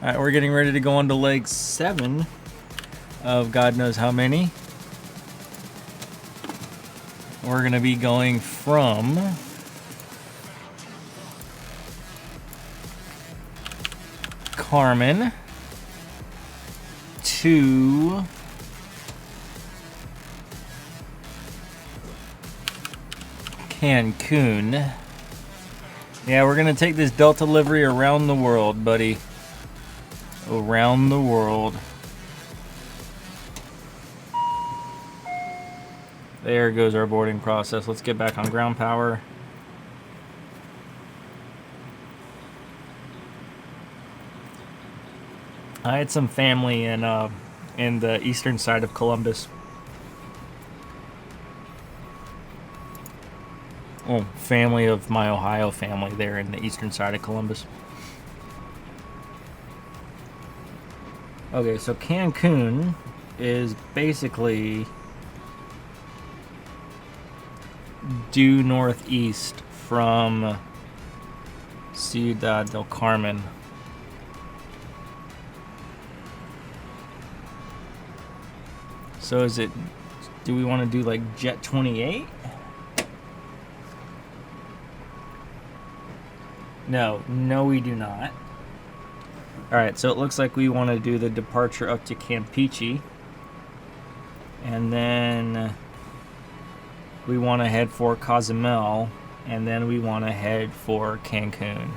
All right, we're getting ready to go on to leg 7 of God knows how many. We're going to be going from Carmen to Cancun. Yeah, we're going to take this Delta livery around the world, buddy. Around the world. There goes our boarding process. Let's get back on ground power. I had some family in the eastern side of Columbus. Well, family of my Ohio family there in the eastern side of Columbus. Okay, so Cancun is basically due northeast from Ciudad del Carmen. So is it, do we want to do like Jet 28? No, we do not. Alright, so it looks like we want to do the departure up to Campeche. And then we want to head for Cozumel. And then we want to head for Cancun.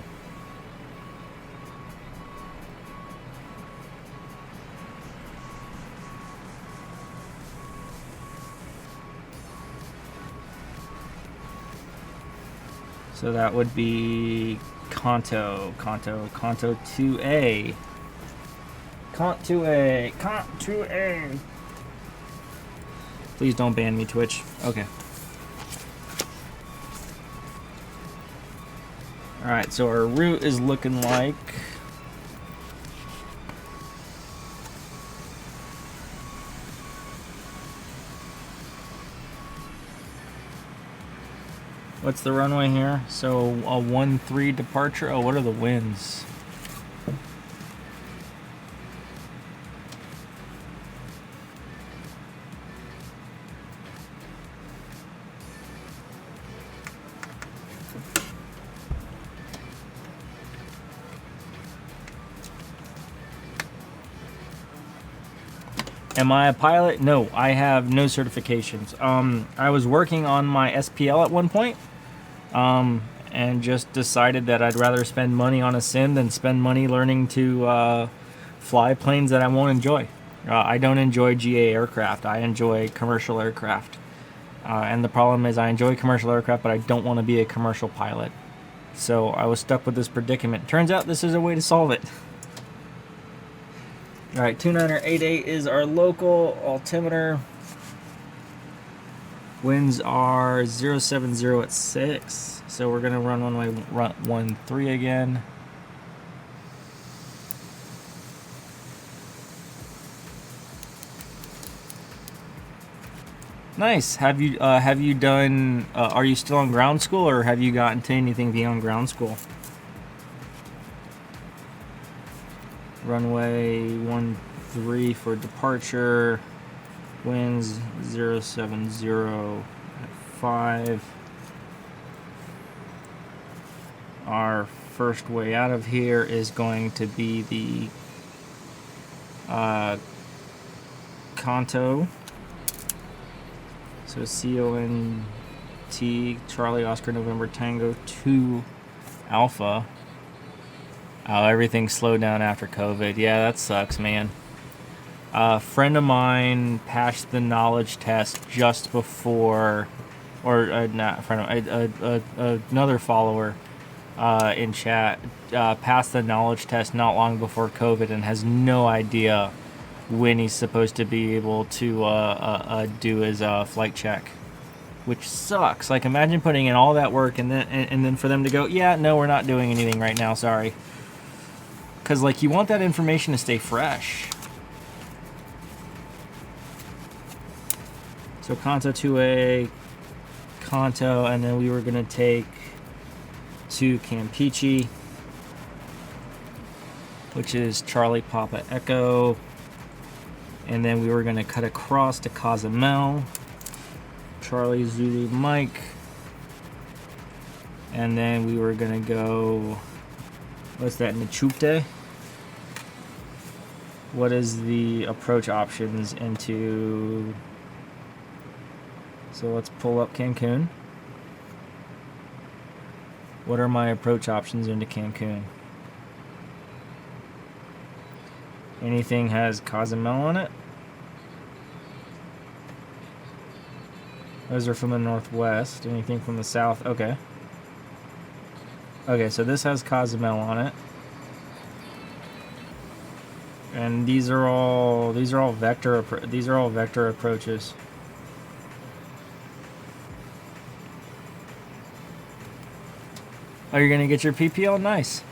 So that would be Kanto 2A. Cont 2A. Please don't ban me, Twitch. Okay. Alright, so our route is looking like what's the runway here? So a 1-3 departure. Oh, what are the winds? Am I a pilot? No, I have no certifications. I was working on my SPL at one point. And just decided that I'd rather spend money on a sim than spend money learning to fly planes that I won't enjoy. I don't enjoy GA aircraft. I enjoy commercial aircraft. And the problem is I enjoy commercial aircraft, but I don't want to be a commercial pilot. So I was stuck with this predicament. Turns out this is a way to solve it. Alright, 2988 is our local altimeter. Winds are 070 at 6, so we're going to run one way, run 1-3 again. Nice. Have you done? Are you still on ground school, or have you gotten to anything beyond ground school? Runway 13 for departure. Winds 070 at 5. Our first way out of here is going to be the Kanto. So CONT, Charlie Oscar November Tango 2 Alpha. Oh, everything slowed down after COVID. Yeah, that sucks, man. A friend of mine passed the knowledge test just before, or not a friend of another follower in chat passed the knowledge test not long before COVID and has no idea when he's supposed to be able to do his flight check, which sucks. Like, imagine putting in all that work and then for them to go, yeah, no, we're not doing anything right now, sorry. Because, like, you want that information to stay fresh. So Kanto 2A, Kanto, and then we were going to take to Campeche. which is Charlie Papa Echo. And then we were going to cut across to Cozumel, Charlie Zulu Mike. And then we were going to go, what's that, Nachupte? What is the approach options into, so let's pull up Cancun. What are my approach options into Cancun? Anything has Cozumel on it? Those are from the northwest. Anything from the south? Okay. Okay, so this has Cozumel on it. And these are all vector approaches. Oh, you're gonna get your PPL? Nice.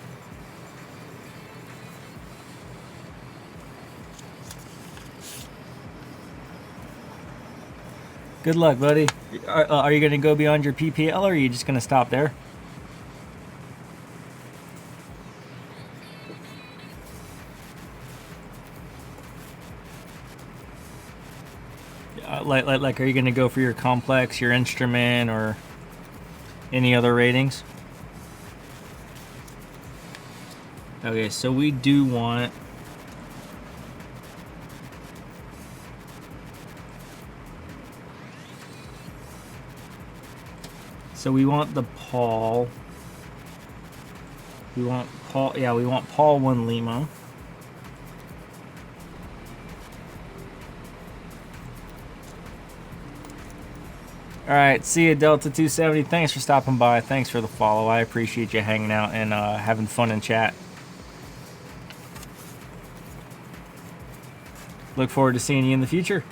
Good luck, buddy. Are you gonna go beyond your PPL, or are you just gonna stop there? Like, are you gonna go for your complex, your instrument, or any other ratings? Okay, so we do want we want the Paul. We want Paul. Yeah, we want Paul 1 Lima. All right, see you, Delta 270. Thanks for stopping by. Thanks for the follow. I appreciate you hanging out and having fun in chat. Look forward to seeing you in the future.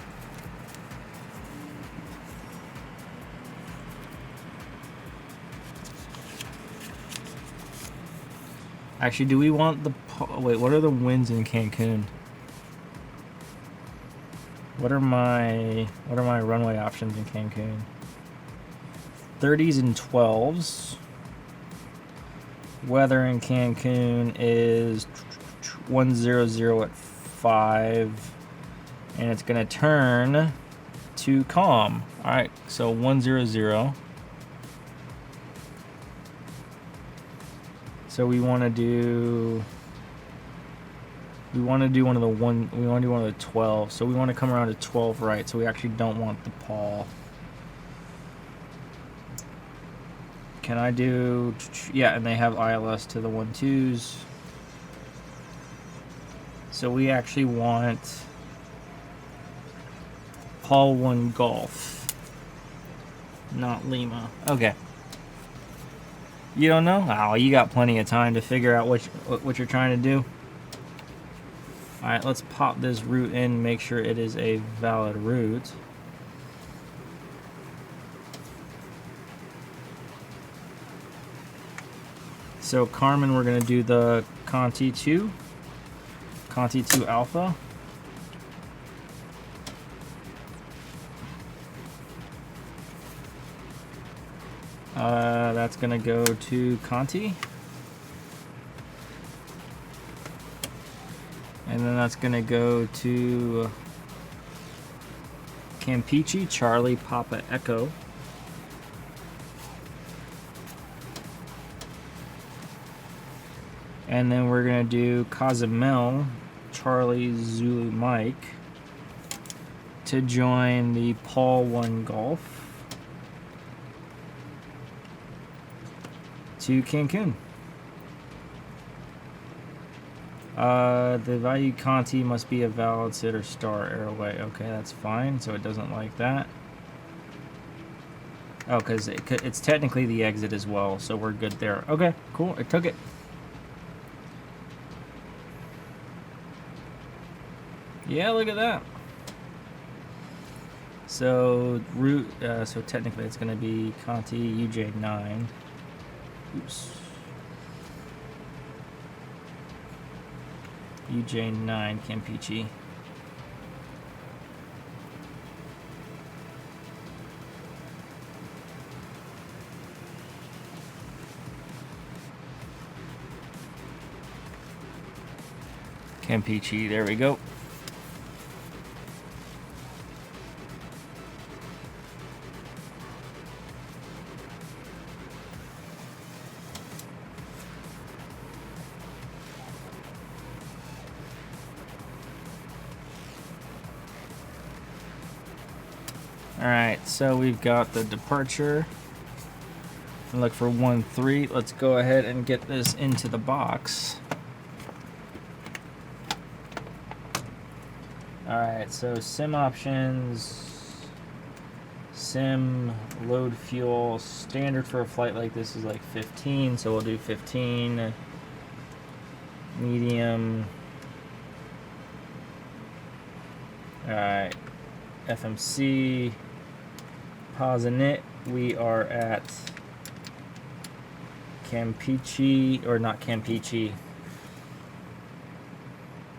Actually, do we want the... Wait, what are the winds in Cancun? What are my runway options in Cancun? 30s and 12s. Weather in Cancun is 100 at 5. And it's going to turn to calm. All right, so 100. So we want to do one of the 12. So we want to come around to 12 right. So we actually don't want the Paul. Can I do, yeah, and they have ILS to the 12s. So we actually want Paul 1 Golf, not Lima. Okay. You don't know? Oh, you got plenty of time to figure out what you're trying to do. All right, let's pop this route in, make sure it is a valid route. So Carmen, we're gonna do the Conti 2 Alpha. That's gonna go to Conti. And then that's gonna go to Campeche, Charlie Papa Echo. And then we're gonna do Cozumel, Charlie Zulu Mike, to join the Paul 1 Golf to Cancun. The value Conti must be a valid sit or star airway. Okay, that's fine. So it doesn't like that. Oh, because it's technically the exit as well. So we're good there. Okay, cool. I took it. Yeah, look at that. So route. So technically, it's going to be Conti UJ9. Oops. UJ9 Campeche. Campeche, there we go. Alright, so we've got the departure. Look for 1-3. Let's go ahead and get this into the box. Alright, so sim options, sim, load fuel, standard for a flight like this is like 15, so we'll do 15, medium, alright, FMC, pause init, we are at Campeche, or not Campeche,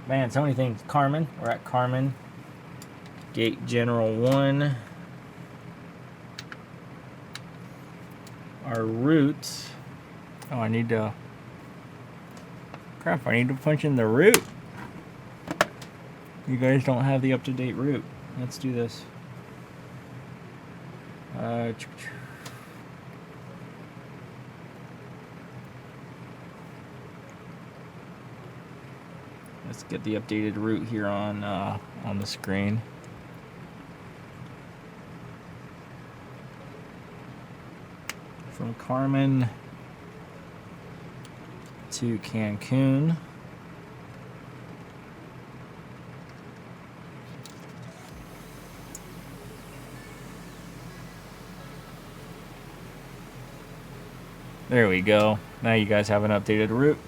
man, so many things. Carmen. We're at Carmen. Gate General 1. Our route. Oh, I need to... Crap, I need to punch in the route. You guys don't have the up-to-date route. Let's do this. Let's get the updated route here on the screen. From Carmen to Cancun. There we go. Now you guys have an updated route.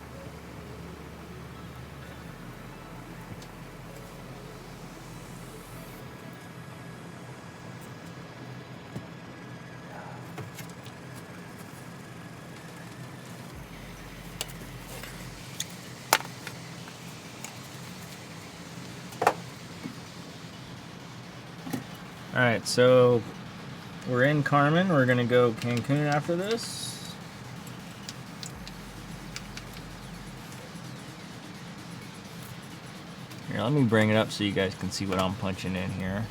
Alright, so we're in Carmen. We're going to go Cancun after this. Here, let me bring it up so you guys can see what I'm punching in here.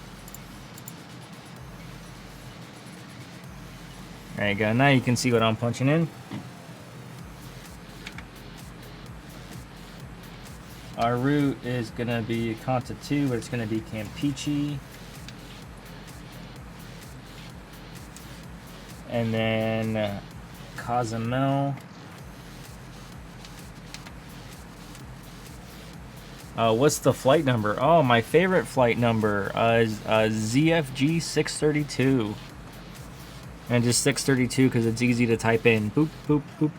There you go. Now you can see what I'm punching in. Our route is going to be Conta 2, but it's going to be Campeche. And then Cozumel. What's the flight number? Oh, my favorite flight number is ZFG 632. And just 632 because it's easy to type in. Boop, boop, boop.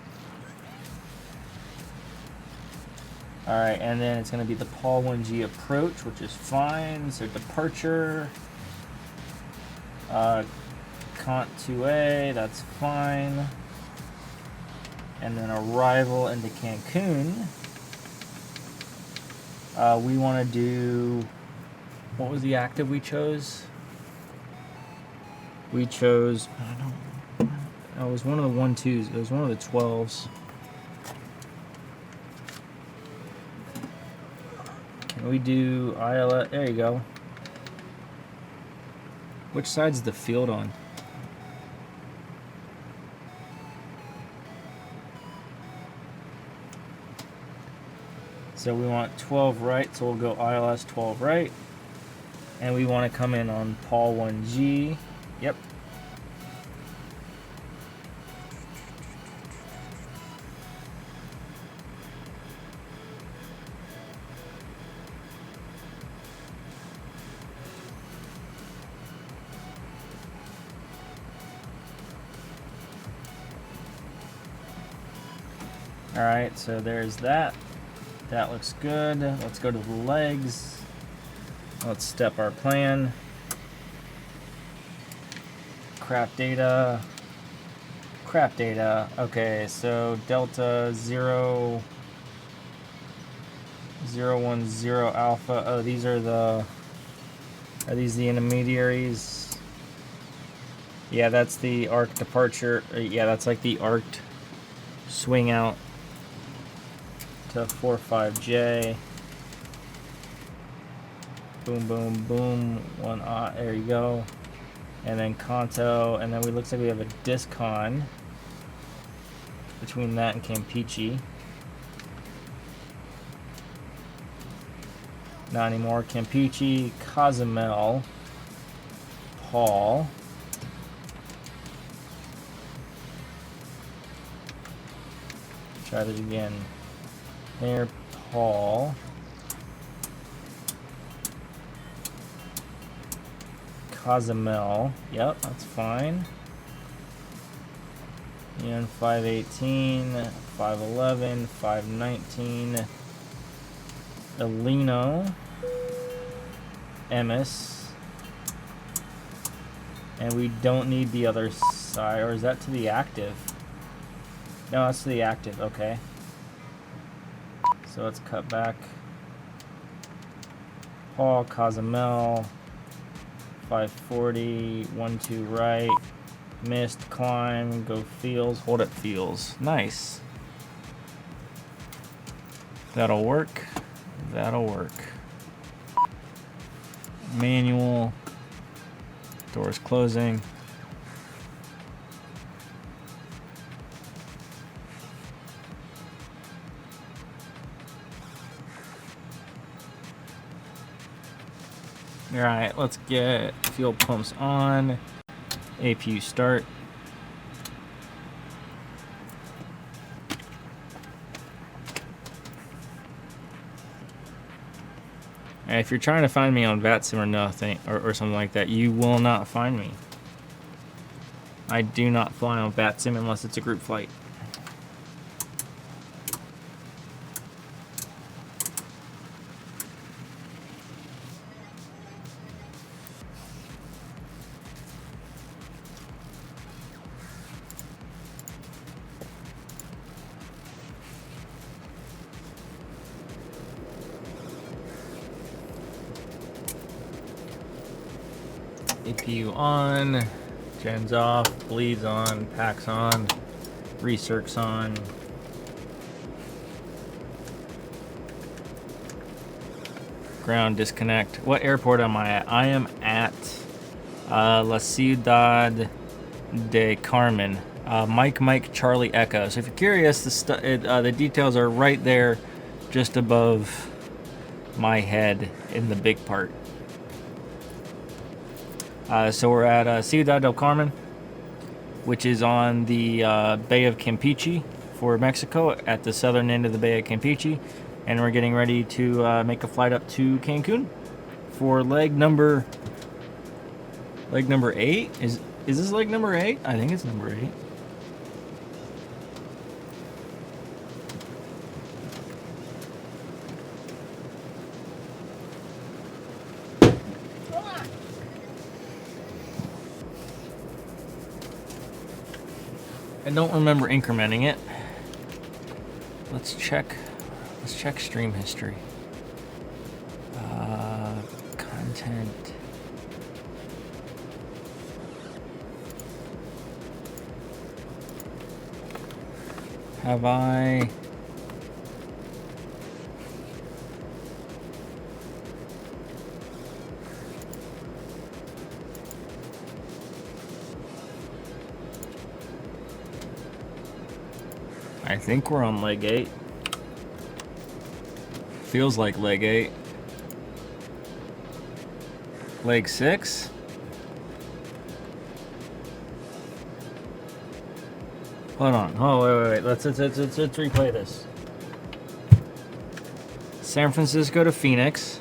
Alright, and then it's going to be the Paul 1G approach, which is fine. So departure. Cont 2A, that's fine. And then arrival into Cancun. We want to do... What was the active we chose? We chose... I don't... Oh, it was one of the 1-2s. It was one of the 12s. Can we do ILS? There you go. Which side's the field on? So we want 12 right, so we'll go ILS 12 right. And we want to come in on Paul 1G. Yep. Alright, so there's that. That looks good. Let's go to the legs. Let's step our plan. Crap data. Crap data. Okay, so Delta 010 Alpha. Oh, these are the... Are these the intermediaries? Yeah, that's the arc departure. Yeah, that's like the arced swing out to 45J. Boom, boom, boom. One, there you go. And then Kanto, and then we looks like we have a discon between that and Campeche. Not anymore. Campeche, Cozumel, Paul. Try this again. There, Paul. Cozumel. Yep, that's fine. And 518, 511, 519. Elino. Emis. And we don't need the other side, or is that to the active? No, that's to the active, okay. So let's cut back. Paul, Cozumel, 540, 1-2 right, missed, climb, go fields, hold it fields. Nice. That'll work. That'll work. Manual. Doors closing. All right, let's get fuel pumps on. APU start. And if you're trying to find me on VATSIM or nothing, or something like that, you will not find me. I do not fly on VATSIM unless it's a group flight. APU on, gens off, bleeds on, packs on, recircs on. Ground disconnect. What airport am I at? I am at La Ciudad de Carmen. Mike Charlie Echo. So if you're curious, the details are right there, just above my head in the big part. So we're at Ciudad del Carmen, which is on the Bay of Campeche for Mexico, at the southern end of the Bay of Campeche, and we're getting ready to make a flight up to Cancun for leg number 8. Is this leg number 8? I think it's number 8. I don't remember incrementing it. Let's check stream history. Content. Have I? I think we're on leg 8. Feels like leg 8. Leg 6? Hold on. Oh, wait. Let's replay this. San Francisco to Phoenix.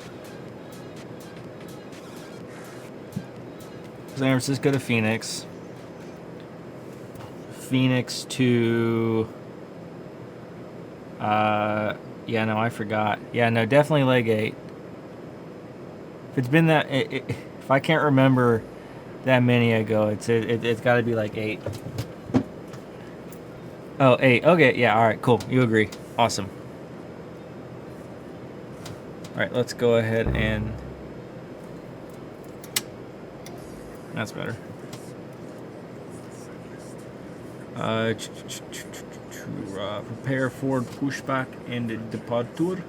San Francisco to Phoenix. Phoenix to... yeah, no, I forgot. Yeah, no, definitely leg 8. If it's been that... if I can't remember that many ago, it's got to be like 8. Oh, 8. Okay, yeah, all right, cool. You agree. Awesome. All right, let's go ahead and... That's better. Prepare forward pushback and departure.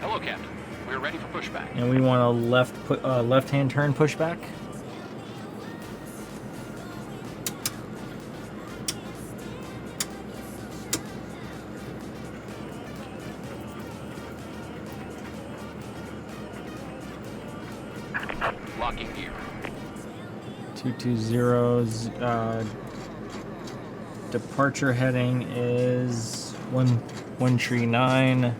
Hello, Captain. We're ready for pushback. And we want a left-hand turn pushback. Locking gear. 220. Departure heading is 139.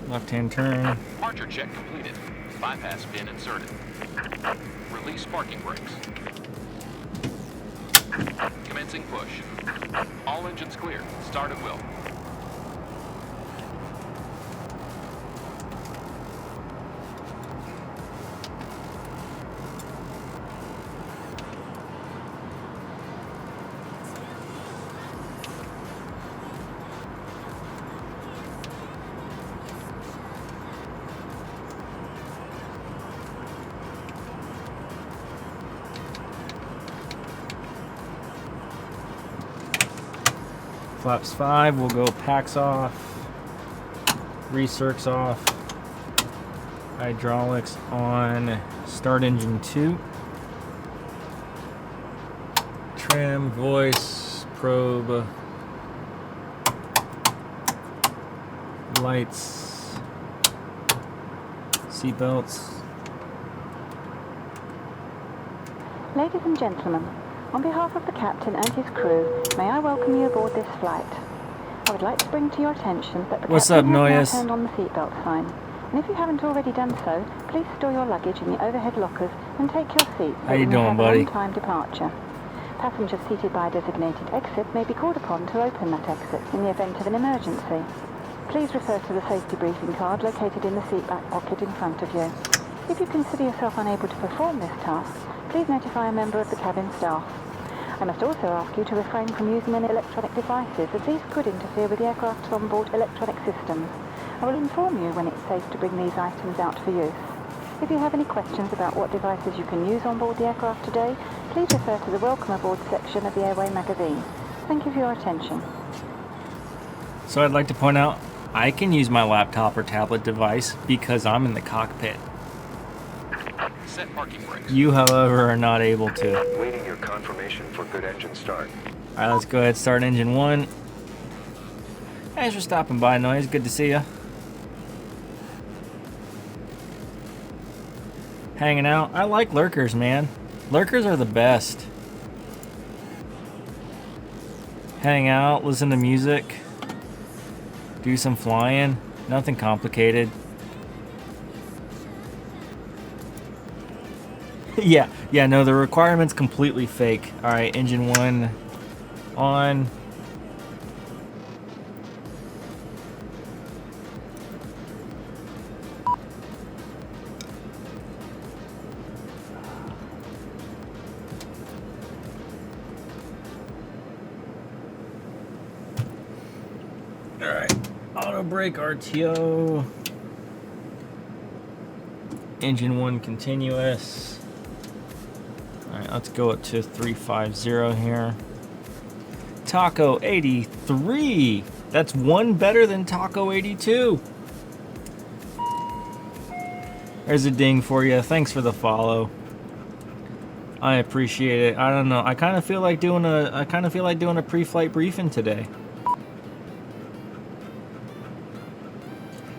Left-hand turn. Departure check completed. Bypass pin inserted. Release parking brakes. Commencing push. All engines clear. Start at will. Flaps 5, we'll go packs off, recircs off, hydraulics on, start engine 2, trim, voice, probe, lights, seatbelts. Ladies and gentlemen, on behalf of the captain and his crew, may I welcome you aboard this flight. I would like to bring to your attention that the What's captain up, has now Noyes? turned on the seatbelt sign. And if you haven't already done so, please store your luggage in the overhead lockers and take your seats. How you doing, buddy? On-time departure. Passengers seated by a designated exit may be called upon to open that exit in the event of an emergency. Please refer to the safety briefing card located in the seat back pocket in front of you. If you consider yourself unable to perform this task, please notify a member of the cabin staff. I must also ask you to refrain from using any electronic devices, as these could interfere with the aircraft's onboard electronic systems. I will inform you when it's safe to bring these items out for use. If you have any questions about what devices you can use on board the aircraft today, please refer to the Welcome Aboard section of the Airway magazine. Thank you for your attention. So I'd like to point out, I can use my laptop or tablet device because I'm in the cockpit. Set parking brakes. You, however, are not able to. Waiting your confirmation for good engine start. Alright, let's go ahead and start engine 1. Thanks for stopping by, Noise. Good to see you. Hanging out. I like lurkers, man. Lurkers are the best. Hang out, listen to music, do some flying. Nothing complicated. Yeah, no, the requirement's completely fake. Alright, engine 1 on. Alright, auto brake RTO. Engine 1 continuous. Alright, let's go up to 350 here. Taco 83. That's one better than Taco 82. There's a ding for you. Thanks for the follow. I appreciate it. I don't know. I kind of feel like doing a pre-flight briefing today.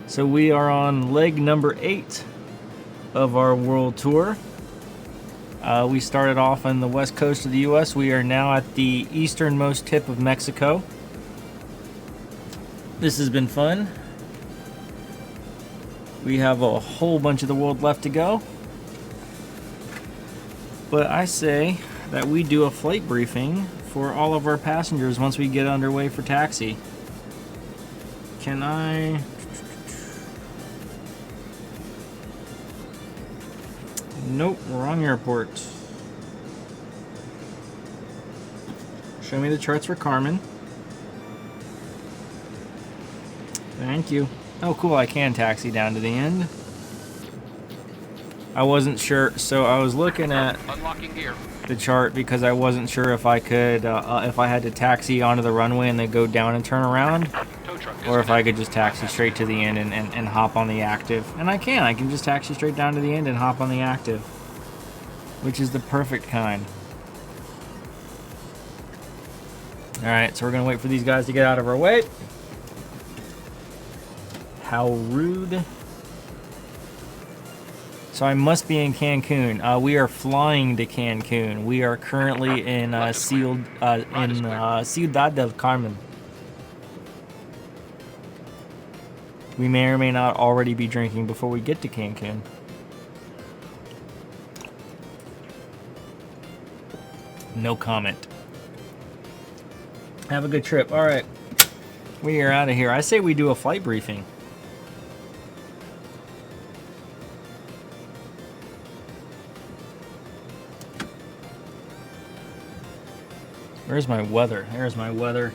So we are on leg number 8 of our world tour. We started off on the west coast of the U.S. We are now at the easternmost tip of Mexico. This has been fun. We have a whole bunch of the world left to go. But I say that we do a flight briefing for all of our passengers once we get underway for taxi. Can I... Nope, wrong airport. Show me the charts for Carmen. Thank you. Oh, cool, I can taxi down to the end. I wasn't sure, so I was looking at Unlocking gear. the chart because I wasn't sure if I could, if I had to taxi onto the runway and then go down and turn around, Tow truck or if I could disconnected. just taxi straight to the end and hop on the active. And I can just taxi straight down to the end and hop on the active, which is the perfect kind. Alright, so we're going to wait for these guys to get out of our way. How rude. So I must be in Cancun. We are flying to Cancun. We are currently in Ciudad del Carmen. We may or may not already be drinking before we get to Cancun. No comment. Have a good trip. All right, we are out of here. I say we do a flight briefing. Where's my weather? There's my weather.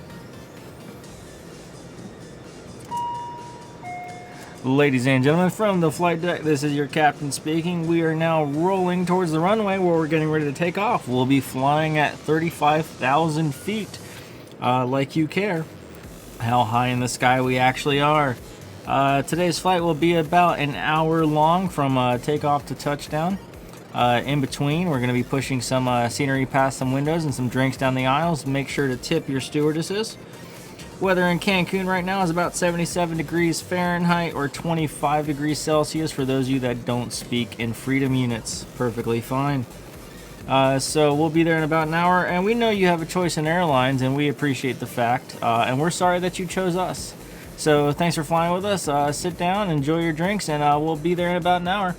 Ladies and gentlemen, from the flight deck, this is your captain speaking. We are now rolling towards the runway where we're getting ready to take off. We'll be flying at 35,000 feet, like you care how high in the sky we actually are. Today's flight will be about an hour long from takeoff to touchdown. In between, we're going to be pushing some scenery past some windows and some drinks down the aisles. Make sure to tip your stewardesses. Weather in Cancun right now is about 77 degrees Fahrenheit or 25 degrees Celsius for those of you that don't speak in freedom units. Perfectly fine. So we'll be there in about an hour, and we know you have a choice in airlines, and we appreciate the fact, and we're sorry that you chose us. So thanks for flying with us. Sit down, enjoy your drinks, and we'll be there in about an hour.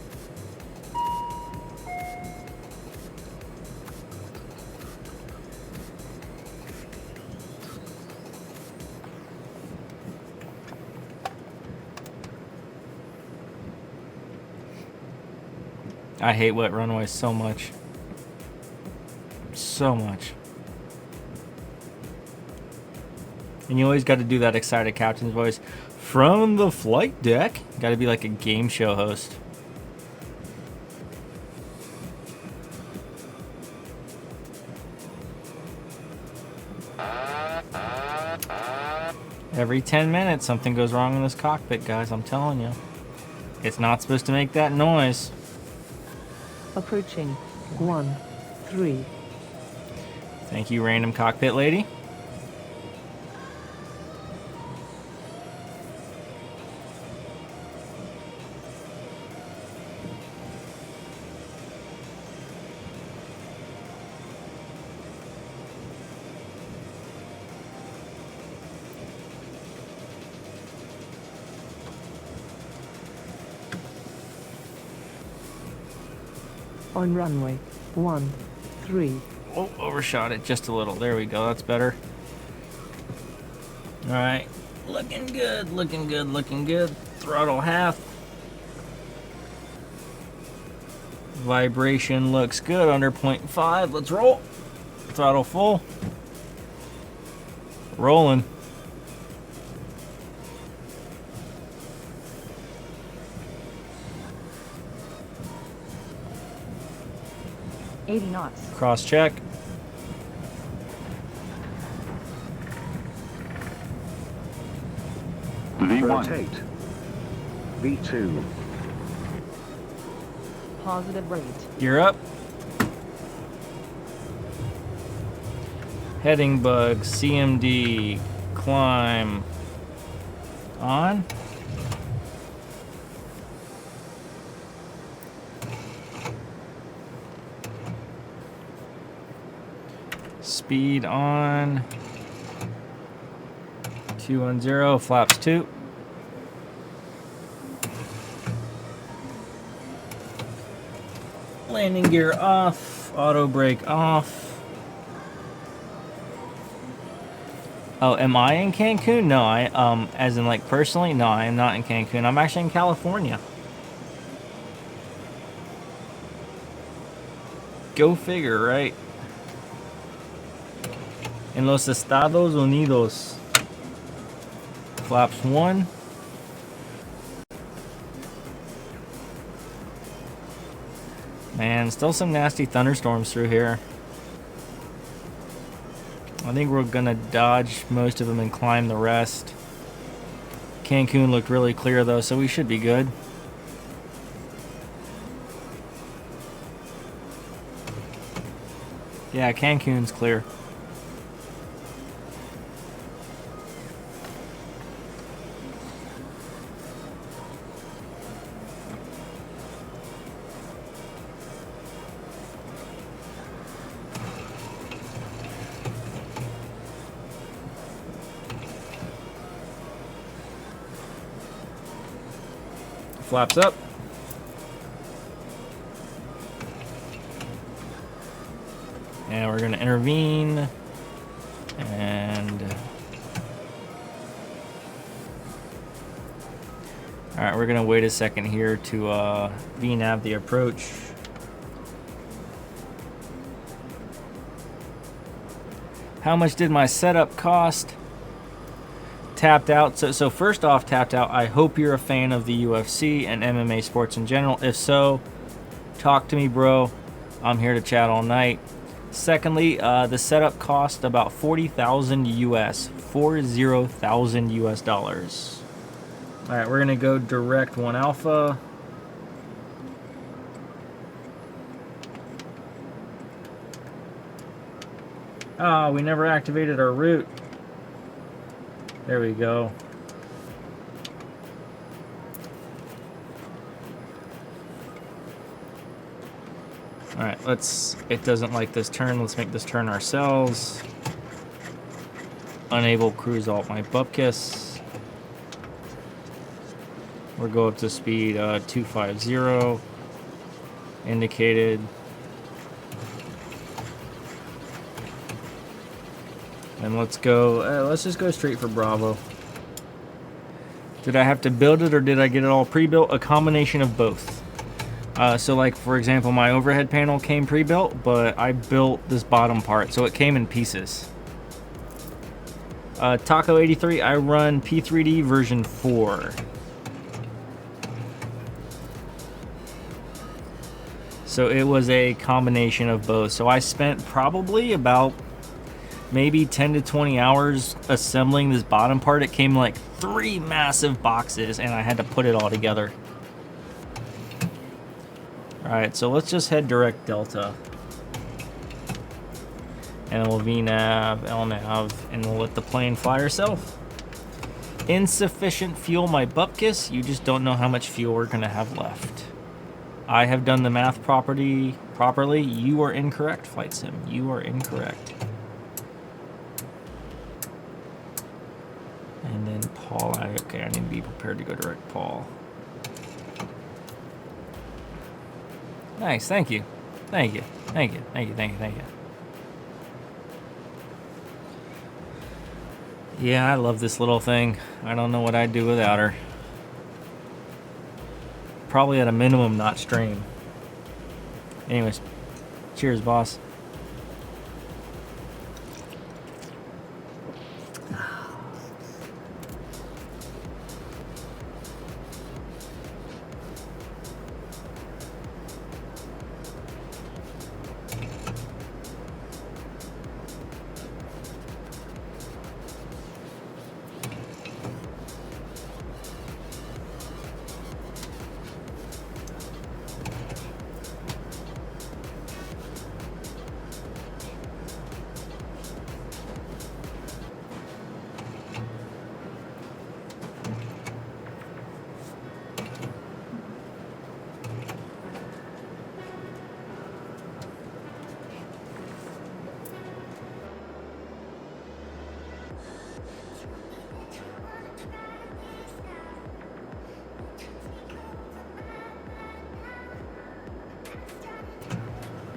I hate wet runways so much. So much. And you always got to do that excited captain's voice. From the flight deck. Got to be like a game show host. Every 10 minutes something goes wrong in this cockpit, guys. I'm telling you. It's not supposed to make that noise. Approaching 1-3. Thank you, random cockpit lady. On runway 13. Oh, overshot it just a little. There we go. That's better. All right. Looking good, looking good, looking good. Throttle half. Vibration looks good, under 0.5. Let's roll. Throttle full. Rolling. knots. Cross check. Rotate. V2. Positive rate. Gear up. Heading bug, CMD, climb. On. Speed on. 210, flaps 2. Landing gear off, auto brake off. Oh, am I in Cancun? No, as in like personally, no, I am not in Cancun. I'm actually in California. Go figure, right? En los Estados Unidos. Flaps 1. Man, still some nasty thunderstorms through here. I think we're gonna dodge most of them and climb the rest. Cancun looked really clear though, so we should be good. Yeah, Cancun's clear. Flaps up. And we're going to intervene. And alright, we're going to wait a second here to VNAV the approach. How much did my setup cost? Tapped out. So first off, tapped out, I hope you're a fan of the UFC and MMA sports in general. If so, talk to me, bro. I'm here to chat all night. Secondly, the setup cost about 40,000 US, 40,000 US dollars. All right, we're gonna go direct 1 Alpha. Ah, we never activated our route. There we go. Alright, it doesn't like this turn. Let's make this turn ourselves. Unable cruise alt my bupkis. We'll go up to speed 250. Indicated. And let's go, let's just go straight for Bravo. Did I have to build it or did I get it all pre-built? A combination of both. So like, for example, my overhead panel came pre-built, but I built this bottom part, so it came in pieces. Taco83, I run P3D version 4. So it was a combination of both. So I spent probably about maybe 10 to 20 hours assembling this bottom part. It came like 3 massive boxes and I had to put it all together. Alright, so let's just head direct Delta. And we'll VNAV, LNAV, and we'll let the plane fly herself. Insufficient fuel, my bupkis. You just don't know how much fuel we're gonna have left. I have done the math properly. You are incorrect, Flight Sim. You are incorrect. And then Paul, okay, I need to be prepared to go direct Paul. Nice, thank you. Thank you. Thank you. Thank you. Thank you. Thank you. Yeah, I love this little thing. I don't know what I'd do without her. Probably at a minimum not stream. Anyways, cheers, boss.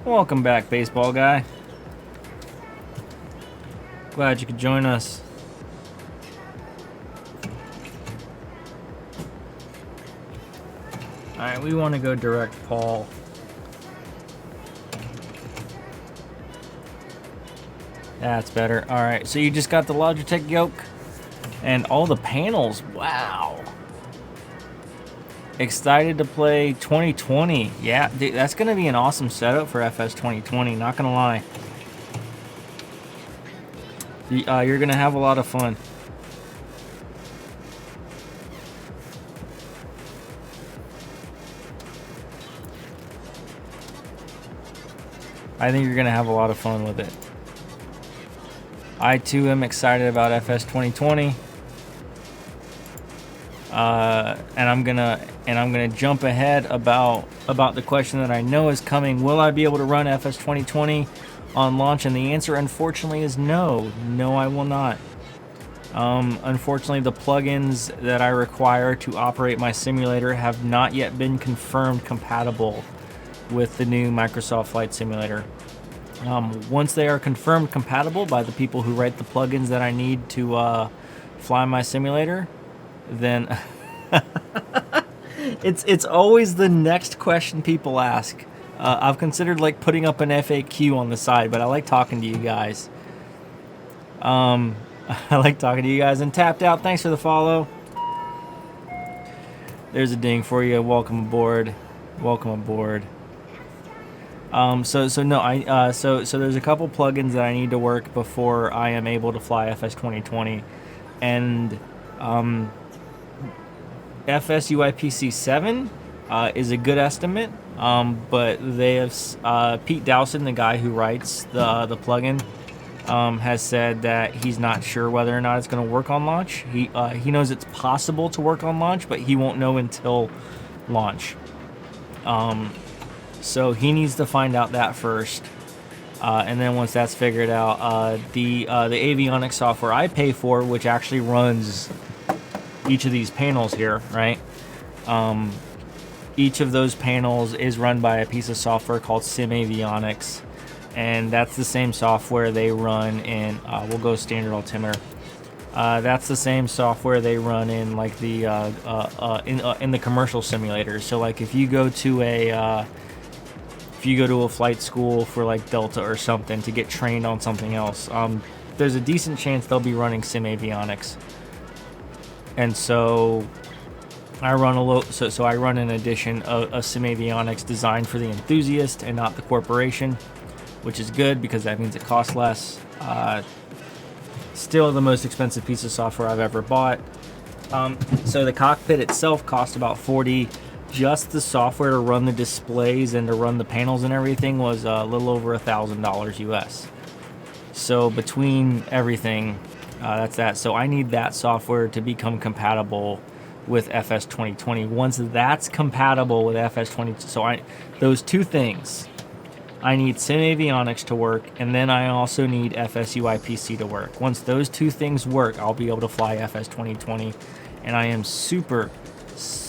Welcome back, baseball guy. Glad you could join us. Alright, we want to go direct Paul. That's better. Alright, so you just got the Logitech yoke and all the panels. Wow. Excited to play 2020. Yeah, dude, that's going to be an awesome setup for FS 2020. Not going to lie. You're going to have a lot of fun. I think you're going to have a lot of fun with it. I too am excited about FS 2020. And I'm gonna jump ahead about the question that I know is coming. Will I be able to run FS 2020 on launch? And the answer, unfortunately, is no. No, I will not. Unfortunately, the plugins that I require to operate my simulator have not yet been confirmed compatible with the new Microsoft Flight Simulator. Once they are confirmed compatible by the people who write the plugins that I need to fly my simulator, then it's always the next question people ask. I've considered like putting up an FAQ on the side, but I like talking to you guys. I like talking to you guys. And Tapped Out, thanks for the follow. There's a ding for you. Welcome aboard. Welcome aboard. So there's a couple plugins that I need to work before I am able to fly FS 2020, and FS UIPC 7 is a good estimate, but they have Pete Dowson, the guy who writes the plugin, has said that he's not sure whether or not it's going to work on launch. He knows it's possible to work on launch, but he won't know until launch. So he needs to find out that first, and then once that's figured out, the avionics software I pay for, which actually runs each of these panels here, right? Each of those panels is run by a piece of software called SimAvionics, and that's the same software they run in. We'll go standard altimeter. That's the same software they run in like the in the commercial simulators. So like if you go to a flight school for like Delta or something to get trained on something else, there's a decent chance they'll be running SimAvionics. And so I run I run an edition of SimAvionics designed for the enthusiast and not the corporation, which is good because that means it costs less. Still the most expensive piece of software I've ever bought. So the cockpit itself cost about $40. Just the software to run the displays and to run the panels and everything was a little over $1,000 US. So between everything, that's that. So I need that software to become compatible with FS 2020. Once that's compatible with FS 20, those two things, I need SimAvionics to work, and then I also need FS UIPC to work. Once those two things work, I'll be able to fly FS 2020, and I am super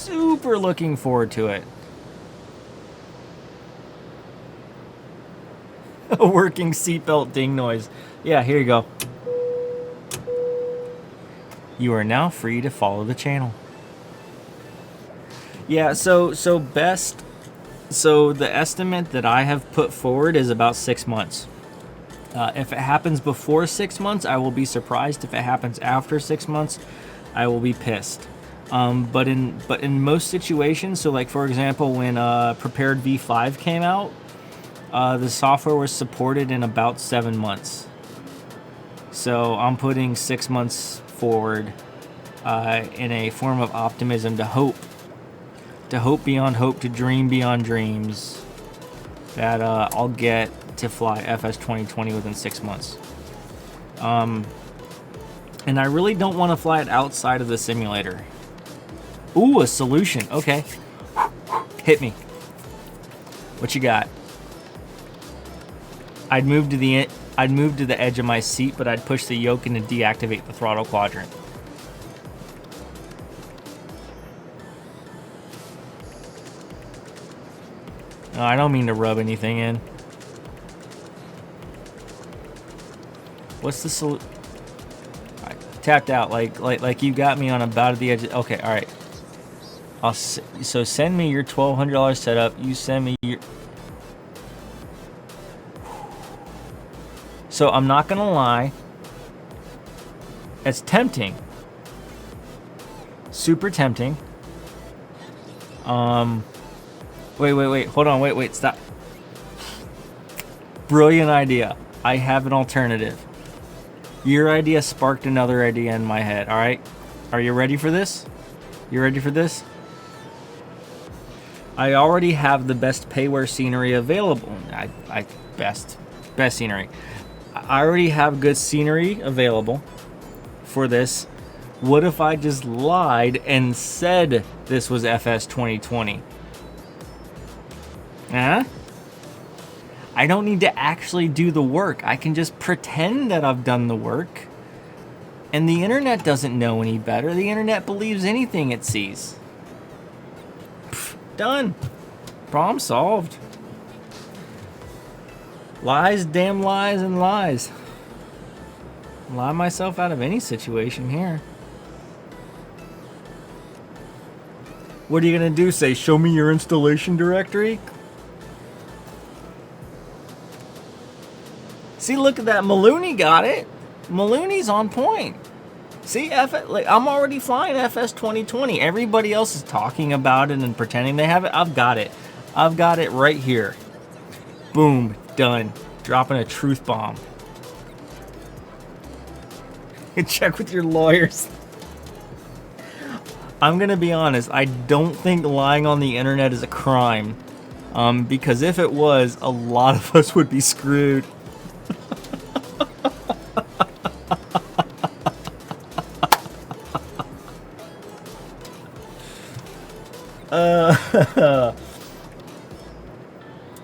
looking forward to it. A working seatbelt ding noise. Yeah, here you go. You are now free to follow the channel. Yeah, so the estimate that I have put forward is about 6 months. If it happens before 6 months, I will be surprised. If it happens after 6 months, I will be pissed. But in most situations, so like for example, when Prepared V5 came out, the software was supported in about 7 months. So I'm putting 6 months forward in a form of optimism to hope beyond hope, to dream beyond dreams, that I'll get to fly FS 2020 within 6 months. And I really don't want to fly it outside of the simulator. Ooh, a solution. Okay. Hit me. What you got? I'd move to the edge of my seat, but I'd push the yoke in to deactivate the throttle quadrant. No, I don't mean to rub anything in. What's the solution? Tapped out, like you got me on about the edge. Okay, all right. So send me your $1,200 setup. You send me your. So I'm not gonna lie. It's tempting. Super tempting. Wait. Hold on. Wait. Stop. Brilliant idea. I have an alternative. Your idea sparked another idea in my head. All right. Are you ready for this? You ready for this? I already have the best payware scenery available. Best scenery. I already have good scenery available for this. What if I just lied and said this was FS 2020? Huh? I don't need to actually do the work. I can just pretend that I've done the work. And the internet doesn't know any better. The internet believes anything it sees. Pfft, done. Problem solved. Lies, damn lies, and lies. Lie myself out of any situation here. What are you gonna do? Say, show me your installation directory? See, look at that. Maloney got it. Maloney's on point. See, I'm already flying FS 2020. Everybody else is talking about it and pretending they have it. I've got it. I've got it right here. Boom. Done. Dropping a truth bomb. Check with your lawyers. I'm going to be honest. I don't think lying on the internet is a crime. Because if it was, a lot of us would be screwed.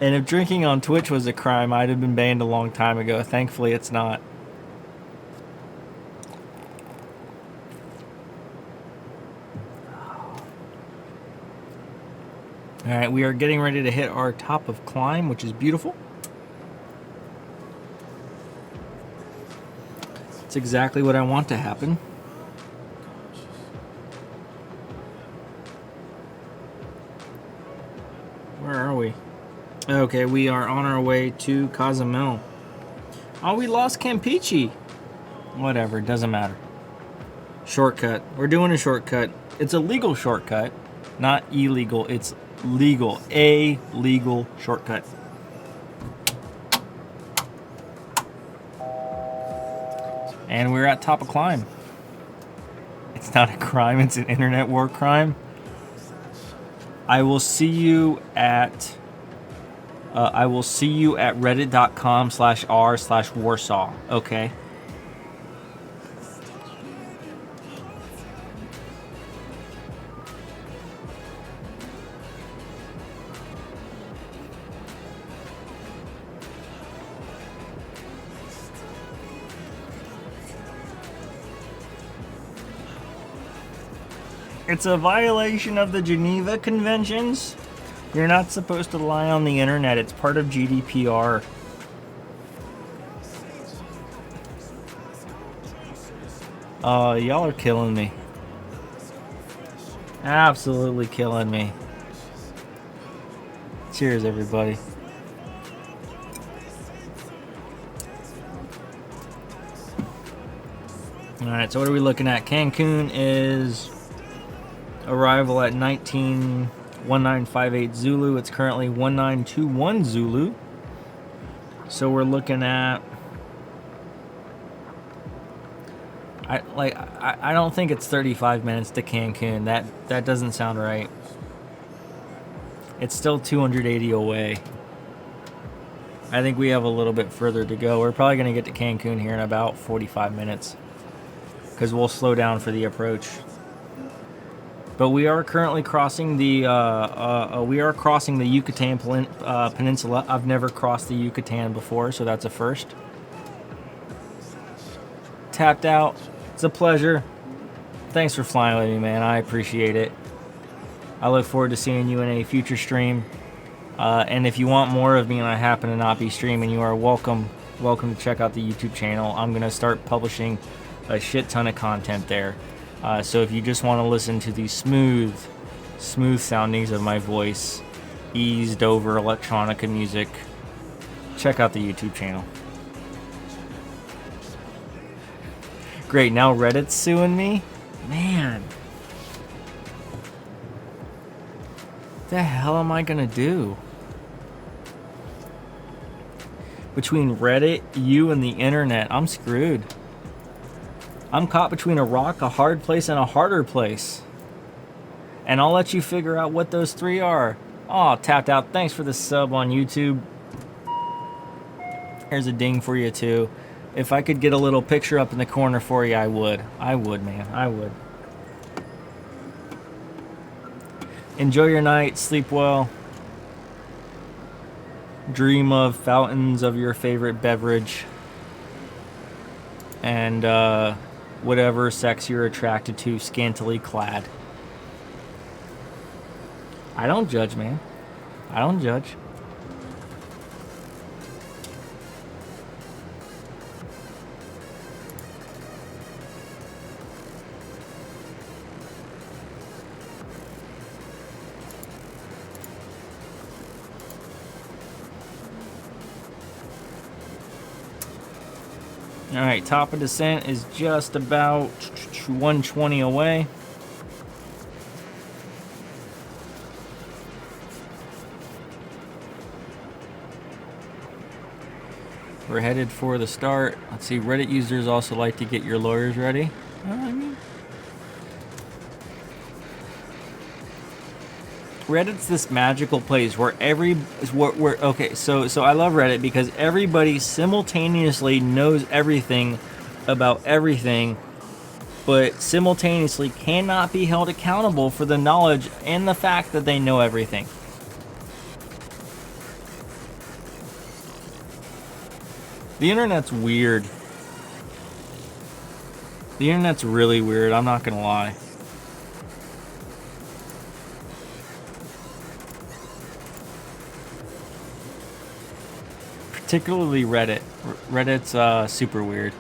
And if drinking on Twitch was a crime, I'd have been banned a long time ago. Thankfully, it's not. Alright, we are getting ready to hit our top of climb, which is beautiful. It's exactly what I want to happen. Where are we? Okay, we are on our way to Cozumel. Oh, we lost Campeche. Whatever, doesn't matter. Shortcut. We're doing a shortcut. It's a legal shortcut, not illegal. It's legal. A legal shortcut. And we're at top of climb. It's not a crime, it's an internet war crime. I will see you at reddit.com/r/Warsaw. Okay. It's a violation of the Geneva Conventions. You're not supposed to lie on the internet. It's part of GDPR. Y'all are killing me. Absolutely killing me. Cheers, everybody. Alright, so what are we looking at? Cancun is arrival at 1958 Zulu. It's currently 1921 Zulu. So we're looking at I don't think it's 35 minutes to Cancun. That doesn't sound right. It's still 280 away. I think we have a little bit further to go. We're probably going to get to Cancun here in about 45 minutes because we'll slow down for the approach. But we are currently crossing the Yucatan Peninsula. I've never crossed the Yucatan before, so that's a first. Tapped out. It's a pleasure. Thanks for flying with me, man. I appreciate it. I look forward to seeing you in a future stream. And if you want more of me and I happen to not be streaming, you are welcome to check out the YouTube channel. I'm going to start publishing a shit ton of content there. So if you just want to listen to the smooth soundings of my voice, eased over electronica music, check out the YouTube channel. Great, now Reddit's suing me? Man. The hell am I gonna do? Between Reddit, you, and the internet, I'm screwed. I'm caught between a rock, a hard place, and a harder place. And I'll let you figure out what those three are. Aw, Tapped Out, thanks for the sub on YouTube. Here's a ding for you too. If I could get a little picture up in the corner for you, I would. I would, man. I would. Enjoy your night. Sleep well. Dream of fountains of your favorite beverage. And whatever sex you're attracted to, scantily clad. I don't judge, man. I don't judge. Alright, top of descent is just about 120 away. We're headed for the start. Let's see, Reddit users also like to get your lawyers ready. Reddit's this magical place where so I love Reddit because everybody simultaneously knows everything about everything, but simultaneously cannot be held accountable for the knowledge and the fact that they know everything. The internet's weird. The internet's really weird, I'm not gonna lie. Particularly Reddit. Reddit's super weird.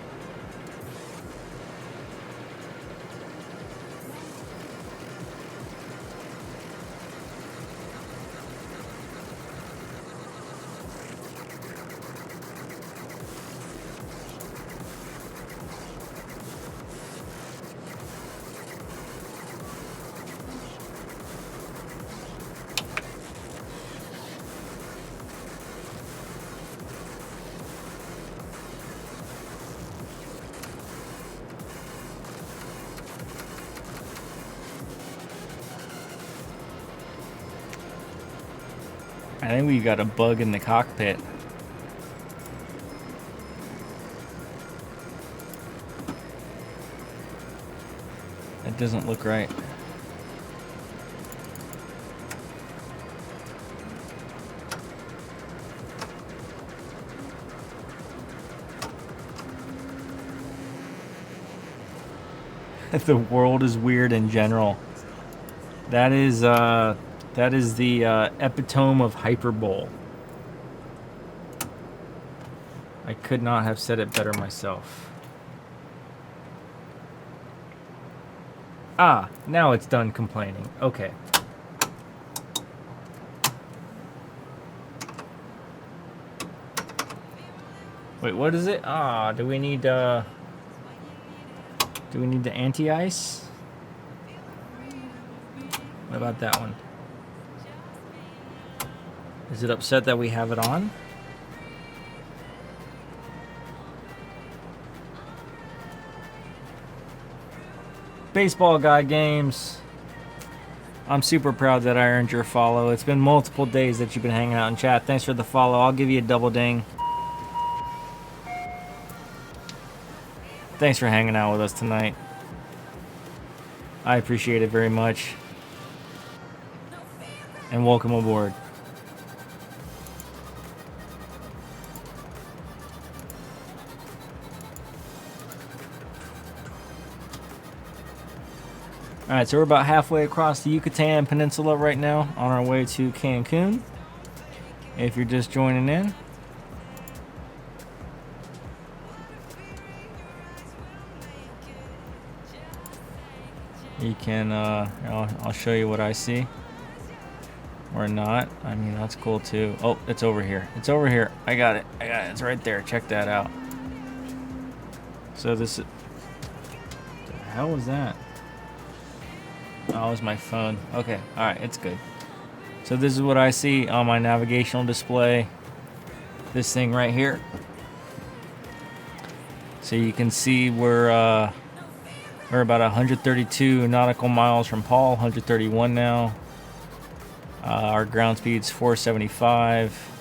I think we got a bug in the cockpit. That doesn't look right. The world is weird in general. That is the epitome of hyperbole. I could not have said it better myself. Ah, now it's done complaining. Okay. Wait, what is it? Ah, do we need the anti-ice? What about that one? Is it upset that we have it on? Baseball Guy Games. I'm super proud that I earned your follow. It's been multiple days that you've been hanging out in chat. Thanks for the follow. I'll give you a double ding. Thanks for hanging out with us tonight. I appreciate it very much. And welcome aboard. Alright, so we're about halfway across the Yucatan Peninsula right now on our way to Cancun. If you're just joining in. You can, I'll show you what I see. Or not. I mean, that's cool too. Oh, it's over here. It's over here. I got it. It's right there. Check that out. So this is... What the hell was that? Oh, it was my phone. Okay. Alright, it's good. So this is what I see on my navigational display. This thing right here. So you can see we're about 132 nautical miles from Paul, 131 now. Our ground speed's 475.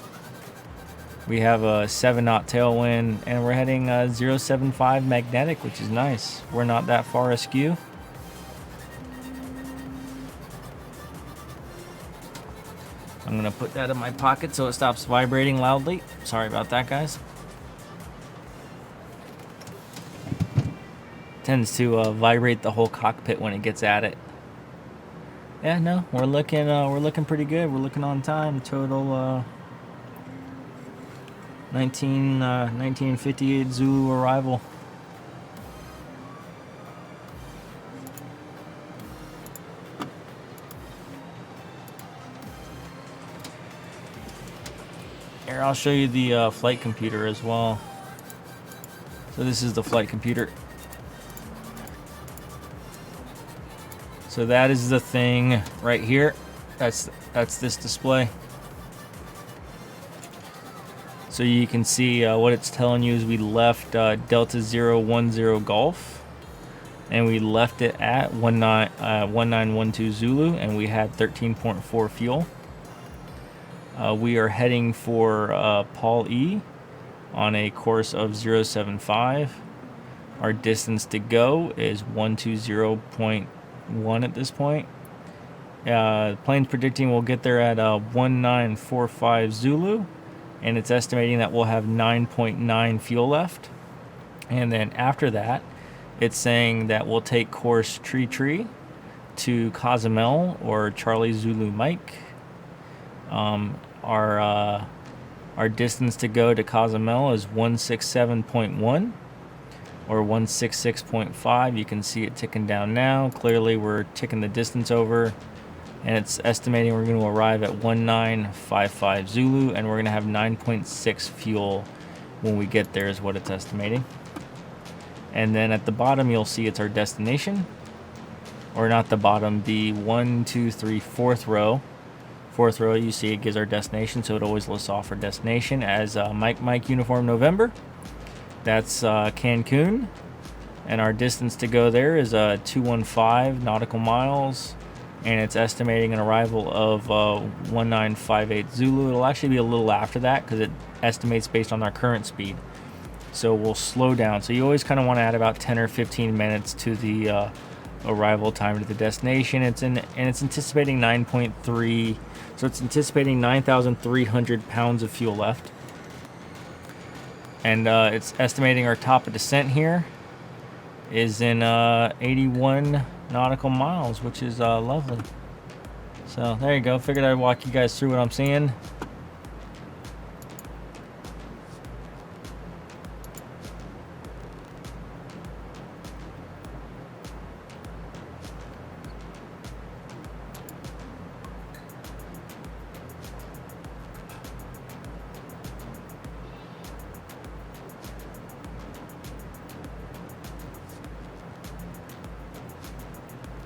We have a 7-knot tailwind, and we're heading 075 magnetic, which is nice. We're not that far askew. I'm gonna put that in my pocket so it stops vibrating loudly. Sorry about that, guys. Tends to vibrate the whole cockpit when it gets at it. Yeah, no, we're looking pretty good. We're looking on time. Total 1958 Zulu arrival. Here, I'll show you the flight computer as well. So this is the flight computer. So that is the thing right here. That's this display. So you can see what it's telling you is we left Delta 010 Golf, and we left it at 1912 Zulu, and we had 13.4 fuel. We are heading for Paul E on a course of 075. Our distance to go is 120.1 at this point. The plane's predicting we'll get there at 1945 Zulu, and it's estimating that we'll have 9.9 fuel left. And then after that, it's saying that we'll take course Tree to Cozumel or Charlie Zulu Mike. Our distance to go to Cozumel is 167.1 or 166.5. You can see it ticking down now. Clearly we're ticking the distance over, and it's estimating we're going to arrive at 1955 Zulu, and we're going to have 9.6 fuel when we get there is what it's estimating. And then at the bottom you'll see it's our destination, or not the bottom, the 1, 2, 3, fourth row. Fourth row, you see it gives our destination, so it always lists off our destination as Mike Uniform November. That's Cancun, and our distance to go there is 215 nautical miles, and it's estimating an arrival of 1958 Zulu. It'll actually be a little after that because it estimates based on our current speed. So we'll slow down. So you always kind of want to add about 10 or 15 minutes to the arrival time to the destination. It's anticipating 9.3, so it's anticipating 9,300 pounds of fuel left. And it's estimating our top of descent here is in 81 nautical miles, which is lovely. So there you go. Figured I'd walk you guys through what I'm seeing.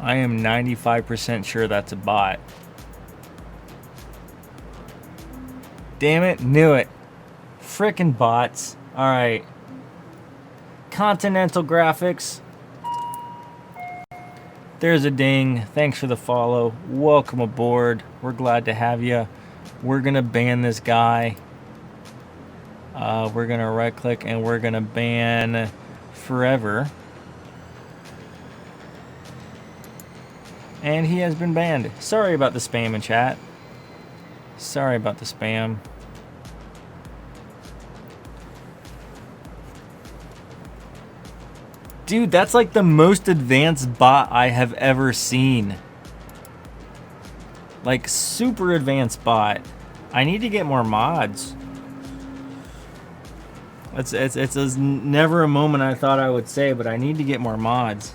I am 95% sure that's a bot. Damn it, knew it. Frickin' bots. Alright. Continental Graphics. There's a ding. Thanks for the follow. Welcome aboard. We're glad to have you. We're gonna ban this guy. We're gonna right click and we're gonna ban forever. And he has been banned. Sorry about the spam in chat. Sorry about the spam. Dude, that's like the most advanced bot I have ever seen. Like, super advanced bot. I need to get more mods. It's never a moment I thought I would say, but I need to get more mods.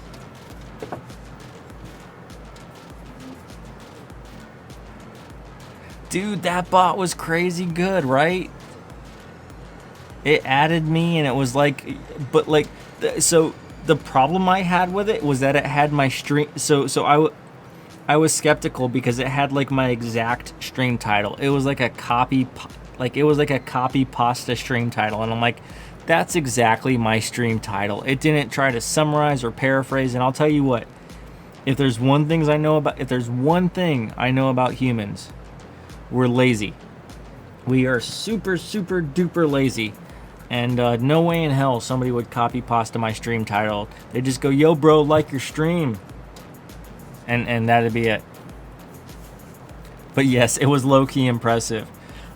Dude, that bot was crazy good, right? It added me and it was like, but like, so the problem I had with it was that it had my stream. So I was skeptical because it had like my exact stream title. It was like a copy pasta stream title, and I'm like, that's exactly my stream title. It didn't try to summarize or paraphrase. And I'll tell you what, if there's one thing I know about humans, we're lazy. We are super, super duper lazy. And no way in hell somebody would copy pasta my stream title. They just go, yo bro, like your stream. And that'd be it. But yes, it was low-key impressive.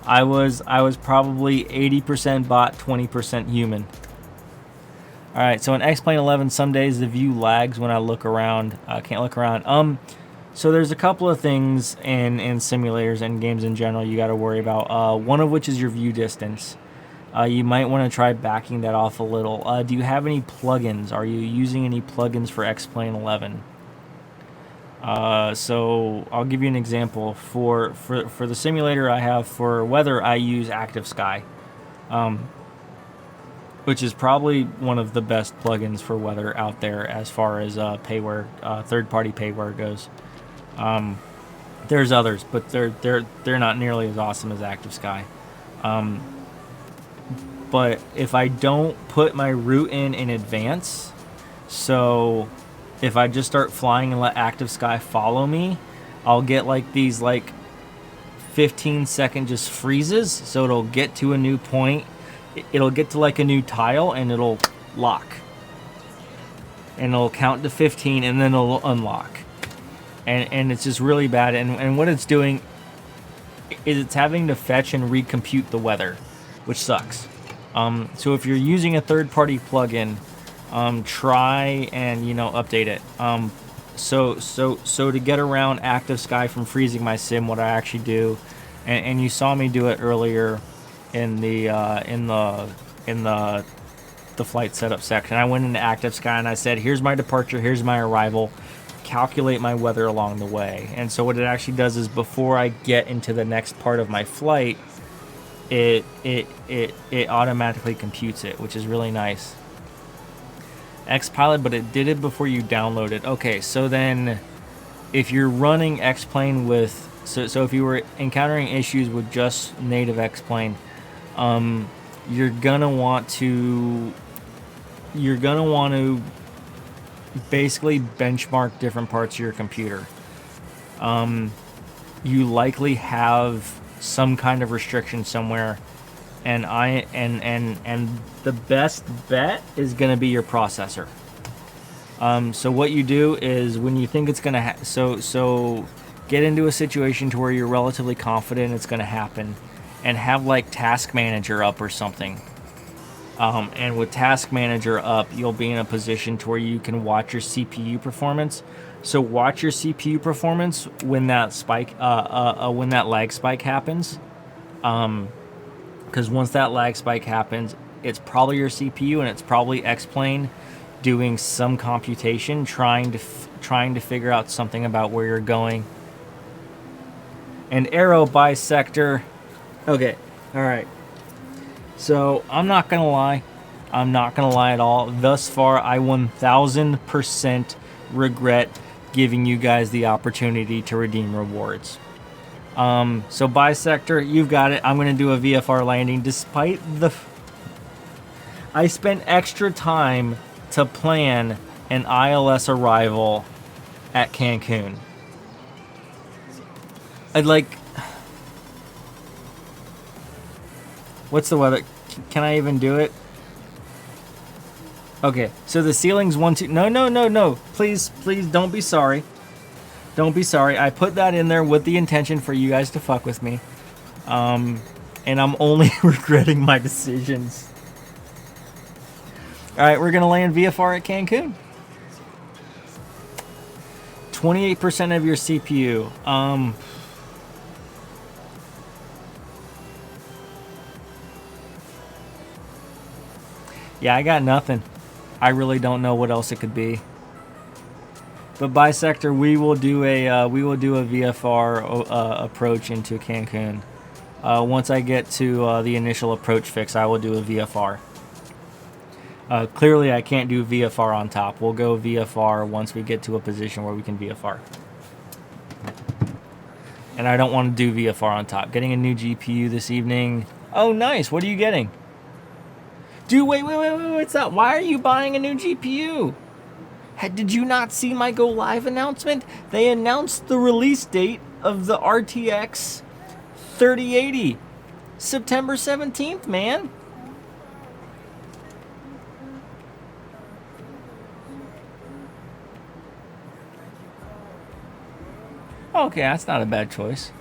I was probably 80% bot, 20% human. Alright, so in X-Plane 11, some days the view lags when I look around. I can't look around. So there's a couple of things in simulators and games in general you got to worry about. One of which is your view distance. You might want to try backing that off a little. Do you have any plugins? Are you using any plugins for X-Plane 11? So I'll give you an example. For the simulator I have for weather, I use Active Sky, which is probably one of the best plugins for weather out there as far as payware, third-party payware goes. There's others, but they're not nearly as awesome as Active Sky. But if I don't put my route in advance, so if I just start flying and let Active Sky follow me, I'll get like these like 15-second just freezes. So it'll get to a new point, it'll get to like a new tile, and it'll lock. And it'll count to 15, and then it'll unlock. And it's just really bad. And what it's doing is it's having to fetch and recompute the weather, which sucks. So if you're using a third-party plugin, try and update it. So to get around Active Sky from freezing my sim, what I actually do, and you saw me do it earlier in the flight setup section. I went into Active Sky and I said, here's my departure, here's my arrival, calculate my weather along the way. And so what it actually does is before I get into the next part of my flight, it automatically computes it, which is really nice. Xpilot, but it did it before you download it. Okay, so then if you're running X-Plane with so if you were encountering issues with just native X-Plane, you're gonna want to basically benchmark different parts of your computer. You likely have some kind of restriction somewhere, and the best bet is going to be your processor. So what you do is when you think it's going to so get into a situation to where you're relatively confident it's going to happen, and have like Task Manager up or something. And with Task Manager up, you'll be in a position to where you can watch your CPU performance. So watch your CPU performance when that spike, when that lag spike happens. Because once that lag spike happens, it's probably your CPU and it's probably X-Plane doing some computation, trying to figure out something about where you're going. And arrow bisector. Okay, all right. So I'm not gonna lie at all. Thus far, I 1000% regret giving you guys the opportunity to redeem rewards. So bisector, you've got it. I'm gonna do a VFR landing despite I spent extra time to plan an ILS arrival at Cancun. What's the weather? Can I even do it? Okay, so the ceiling's 1, 2. No. Please, don't be sorry. Don't be sorry. I put that in there with the intention for you guys to fuck with me. And I'm only regretting my decisions. Alright, we're gonna land VFR at Cancun. 28% of your CPU. Yeah, I got nothing. I really don't know what else it could be. But bisector, we will do a VFR approach into Cancun. Once I get to the initial approach fix, I will do a VFR. Clearly, I can't do VFR on top. We'll go VFR once we get to a position where we can VFR. And I don't want to do VFR on top. Getting a new GPU this evening. Oh, nice. What are you getting? Dude, wait. What's that? Why are you buying a new GPU? Did you not see my Go Live announcement? They announced the release date of the RTX 3080. September 17th, man. Okay, that's not a bad choice.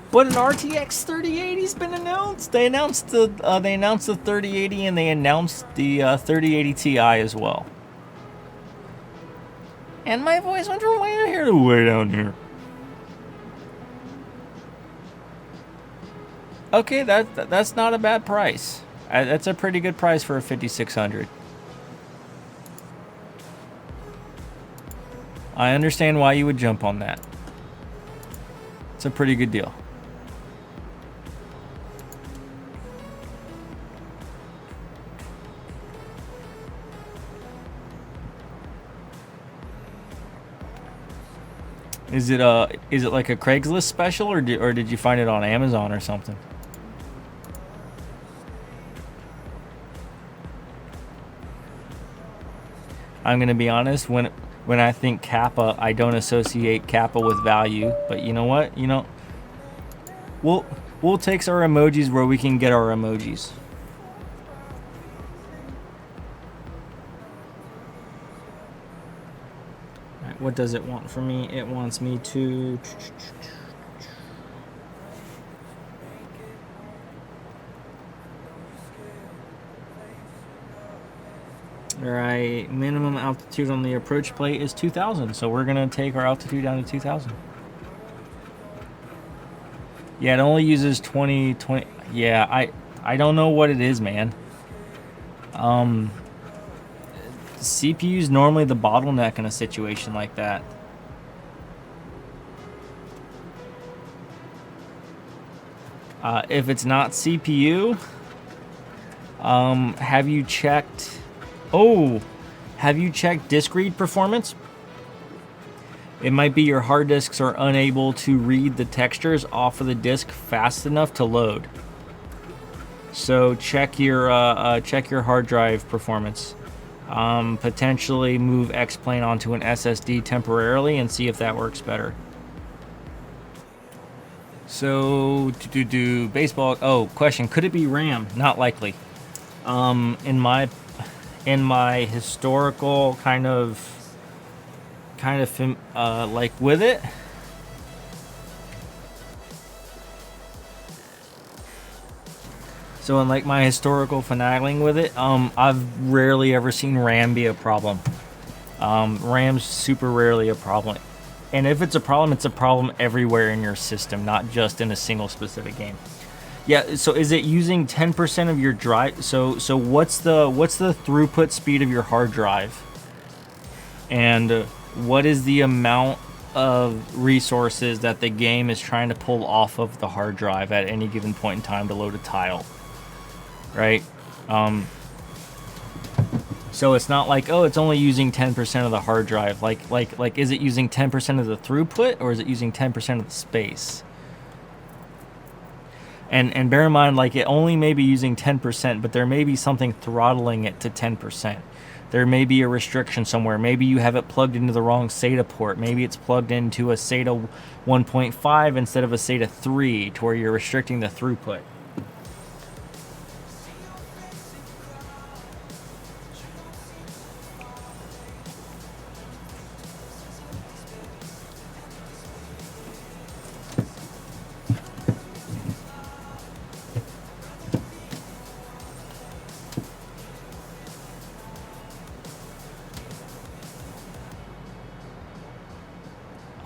But an RTX 3080's been announced. They announced the 3080 and they announced the 3080 Ti as well. And my voice went from way out here to way down here. Okay, that's not a bad price. That's a pretty good price for a 5600. I understand why you would jump on that. It's a pretty good deal. Is it like a Craigslist special, or did you find it on Amazon or something? I'm gonna be honest, when I think Kappa, I don't associate Kappa with value, but you know what? We'll take our emojis where we can get our emojis. All right, what does it want from me? It wants me to Alright, minimum altitude on the approach plate is 2,000, so we're going to take our altitude down to 2,000. Yeah, it only uses 20. Yeah, I don't know what it is, man. CPU is normally the bottleneck in a situation like that. If it's not CPU, have you checked... Oh, have you checked disk read performance? It might be your hard disks are unable to read the textures off of the disk fast enough to load. So check your hard drive performance. Potentially move X-Plane onto an SSD temporarily and see if that works better. So baseball. Oh, question: could it be RAM? Not likely. In my historical kind of like with it, so in like my historical finagling with it, I've rarely ever seen RAM be a problem. RAM's super rarely a problem, and if it's a problem everywhere in your system, not just in a single specific game. Yeah, so is it using 10% of your drive? So what's the throughput speed of your hard drive? And what is the amount of resources that the game is trying to pull off of the hard drive at any given point in time to load a tile? Right? So it's not like, oh, it's only using 10% of the hard drive. Like is it using 10% of the throughput, or is it using 10% of the space? And bear in mind, like, it only may be using 10%, but there may be something throttling it to 10%. There may be a restriction somewhere. Maybe you have it plugged into the wrong SATA port. Maybe it's plugged into a SATA 1.5 instead of a SATA 3 to where you're restricting the throughput.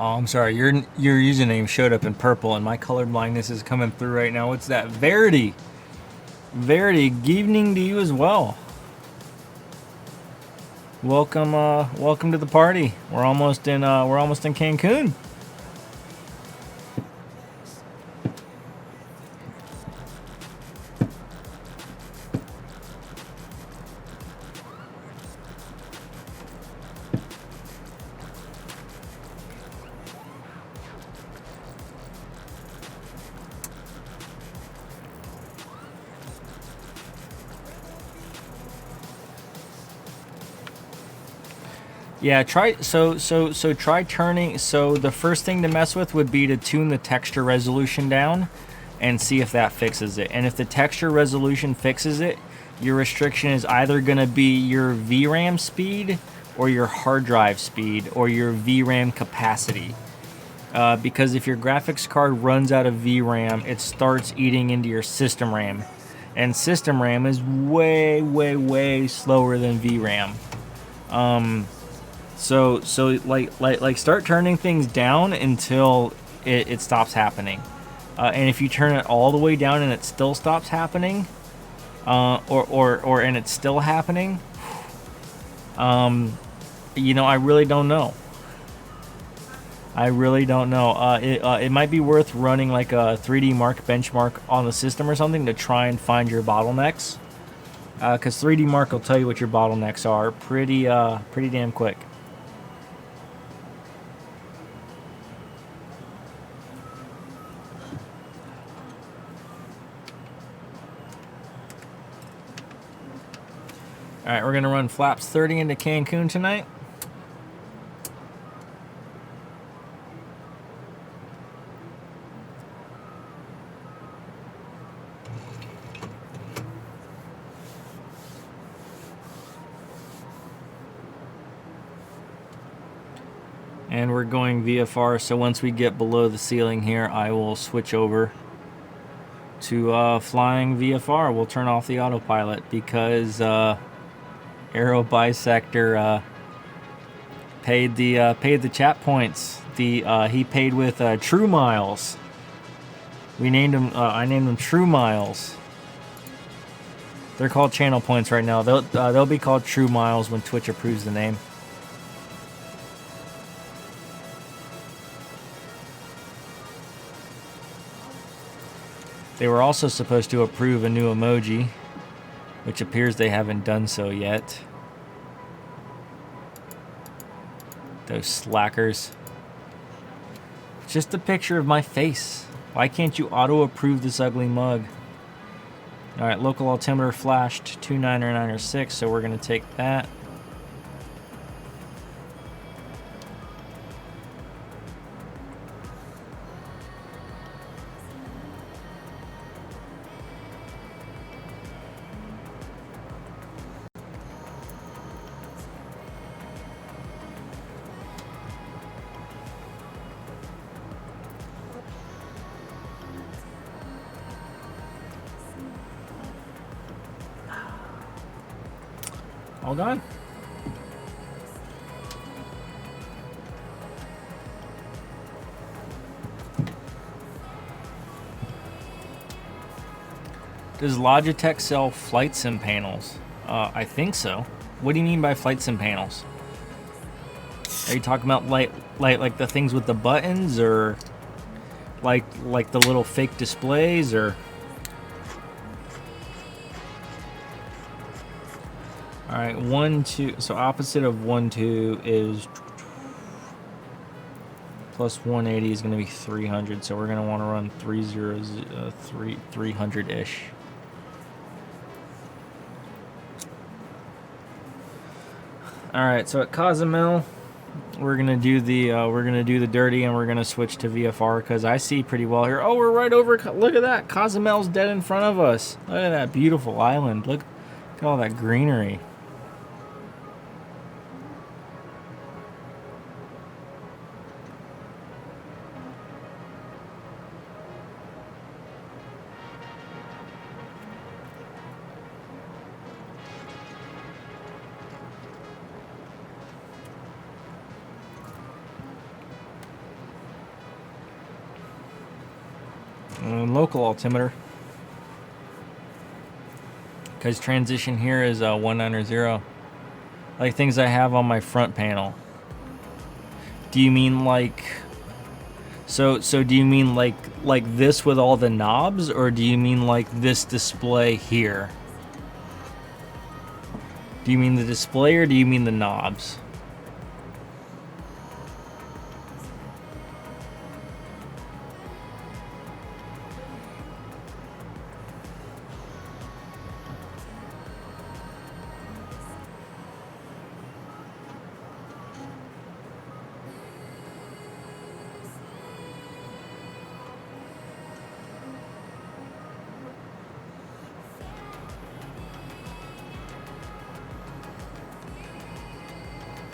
Oh, I'm sorry. Your username showed up in purple, and my color blindness is coming through right now. What's that? Verity. Verity, good evening to you as well. Welcome, welcome to the party. We're almost in Cancun. Yeah, try try turning. So the first thing to mess with would be to tune the texture resolution down and see if that fixes it. And if the texture resolution fixes it, your restriction is either going to be your VRAM speed or your hard drive speed or your VRAM capacity. Because if your graphics card runs out of VRAM, it starts eating into your system RAM. And system RAM is way, way, way slower than VRAM. So like start turning things down until it stops happening. And if you turn it all the way down and it still stops happening, and it's still happening, you know, I really don't know. It might be worth running like a 3D Mark benchmark on the system or something to try and find your bottlenecks. Because 3D Mark will tell you what your bottlenecks are pretty damn quick. All right, we're gonna run flaps 30 into Cancun tonight. And we're going VFR, so once we get below the ceiling here, I will switch over to flying VFR. We'll turn off the autopilot because Aero Bisector paid the chat points. He paid with True Miles. We named him. I named them True Miles. They're called channel points right now. They'll be called True Miles when Twitch approves the name. They were also supposed to approve a new emoji, which appears they haven't done so yet. Those slackers. It's just a picture of my face. Why can't you auto-approve this ugly mug? Alright, local altimeter flashed 29906, so we're going to take that. All gone. Does Logitech sell flight sim panels? I think so. What do you mean by flight sim panels? Are you talking about like the things with the buttons, or like the little fake displays, or? All right, 1, 2. So opposite of 1, 2 is plus 180 is going to be 300. So we're going to want to run 300-ish. All right, so at Cozumel, we're gonna do the dirty, and we're gonna switch to VFR because I see pretty well here. Oh, we're right over. Look at that. Cozumel's dead in front of us. Look at that beautiful island. Look at all that greenery. Local altimeter, because transition here is 190, like things I have on my front panel. Do you mean like so do you mean like this with all the knobs, or do you mean like this display here? Do you mean the display, or do you mean the knobs?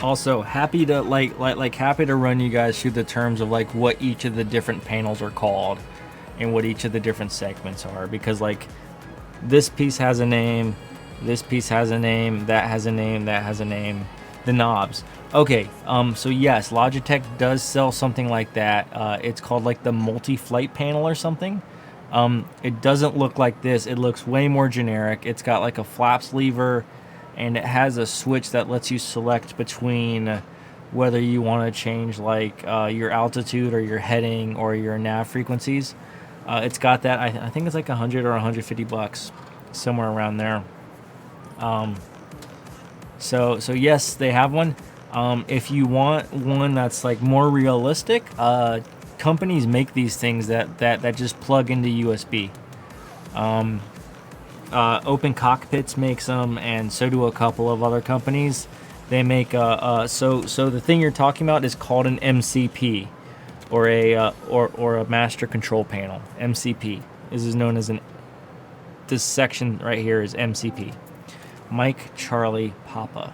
Also, happy to happy to run you guys through the terms of like what each of the different panels are called and what each of the different segments are, because like this piece has a name, this piece has a name, that has a name, that has a name. The knobs. Okay, so yes, Logitech does sell something like that. It's called like the multi-flight panel or something. It doesn't look like this. It looks way more generic. It's got like a flaps lever, and it has a switch that lets you select between whether you want to change like your altitude or your heading or your nav frequencies. It's got that. I think it's like 100 or 150 bucks, somewhere around there. So yes, they have one. If you want one that's like more realistic, companies make these things that just plug into USB. Open Cockpits makes them, and so do a couple of other companies. They make so the thing you're talking about is called an MCP, or a master control panel. MCP is known as this section right here is MCP. Mike Charlie Papa.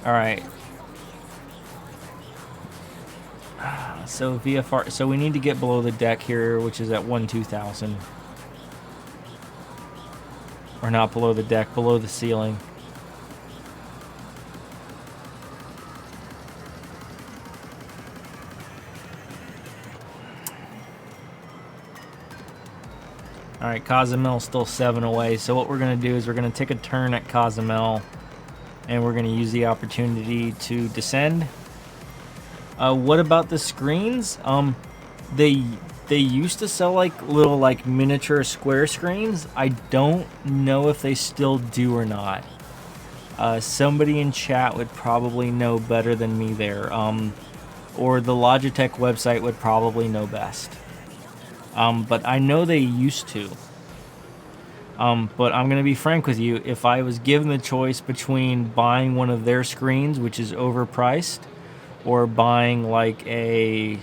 All right. So VFR. So we need to get below the deck here, which is at 1-2000. Or not below the deck, below the ceiling. All right, Cozumel's still 7 away. So what we're going to do is we're going to take a turn at Cozumel, and we're going to use the opportunity to descend. What about the screens? They used to sell like little like miniature square screens. I don't know if they still do or not. Somebody in chat would probably know better than me there. Or the Logitech website would probably know best. But I know they used to. But I'm going to be frank with you. If I was given the choice between buying one of their screens, which is overpriced, or buying like a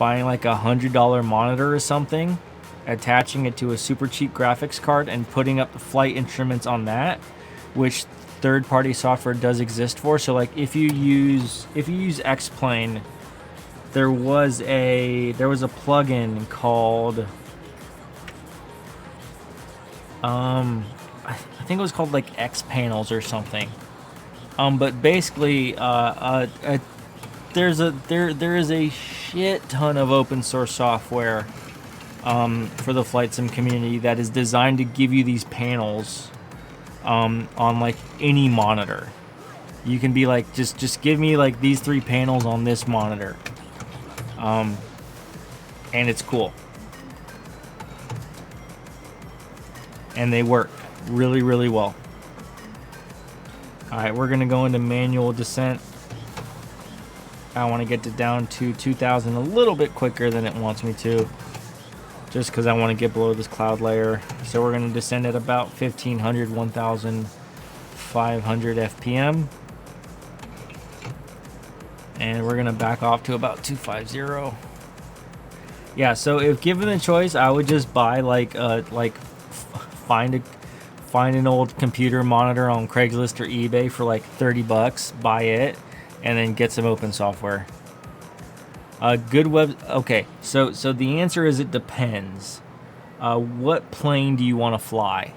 $100 monitor or something, attaching it to a super cheap graphics card and putting up the flight instruments on that, which third-party software does exist for. So like if you use X-Plane, there was a plugin called I think it was called like X Panels or something. But basically there is a shit ton of open source software for the flight sim community that is designed to give you these panels on like any monitor. You can be like, just give me like these 3 panels on this monitor. And it's cool. And they work really, really well. Alright, we're going to go into manual descent. I want to get it down to 2,000 a little bit quicker than it wants me to, just because I want to get below this cloud layer. So we're going to descend at about 1,500, 1,500 FPM. And we're going to back off to about 250. Yeah, so if given the choice, I would just buy find an old computer monitor on Craigslist or eBay for like 30 bucks, buy it, and then get some open software. Good web. Okay, so the answer is it depends. What plane do you want to fly?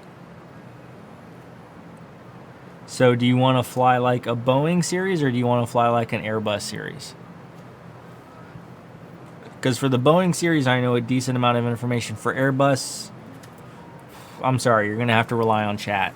So do you want to fly like a Boeing series, or do you want to fly like an Airbus series? Because for the Boeing series, I know a decent amount of information. For Airbus, I'm sorry, you're going to have to rely on chat.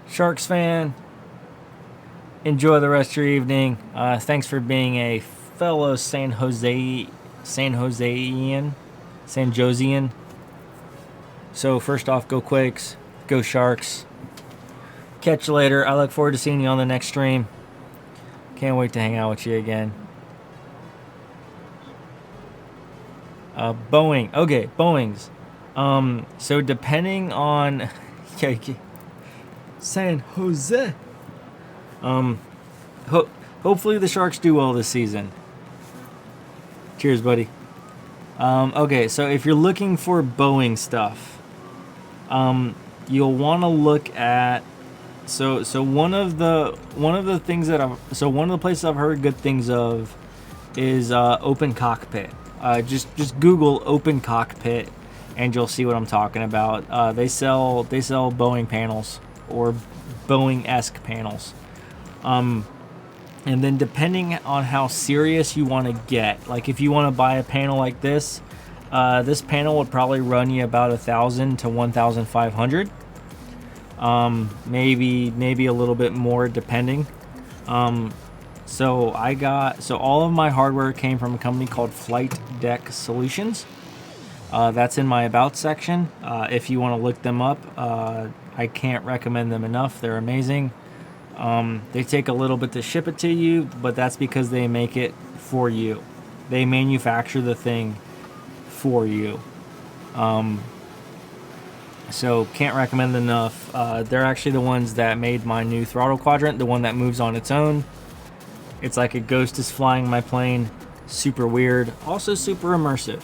Sharks fan, enjoy the rest of your evening. Thanks for being a fellow San Josean. So first off, go Quakes, go Sharks. Catch you later. I look forward to seeing you on the next stream. Can't wait to hang out with you again. Boeing. Okay, Boeings. So depending on San Jose. Hopefully the Sharks do well this season. Cheers, buddy. Okay, so if you're looking for Boeing stuff, you'll want to look at one of the places I've heard good things of is Open Cockpit. Just Google Open Cockpit and you'll see what I'm talking about. They sell Boeing panels or Boeing-esque panels. And then depending on how serious you want to get, like if you want to buy a panel like this panel would probably run you about $1,000 to $1,500. Maybe a little bit more depending. So all of my hardware came from a company called Flightdeck Solutions. That's in my about section. If you want to look them up, I can't recommend them enough. They're amazing. They take a little bit to ship it to you, but that's because they make it for you. They manufacture the thing for you. So can't recommend enough. They're actually the ones that made my new throttle quadrant, the one that moves on its own. It's like a ghost is flying my plane. Super weird. Also super immersive.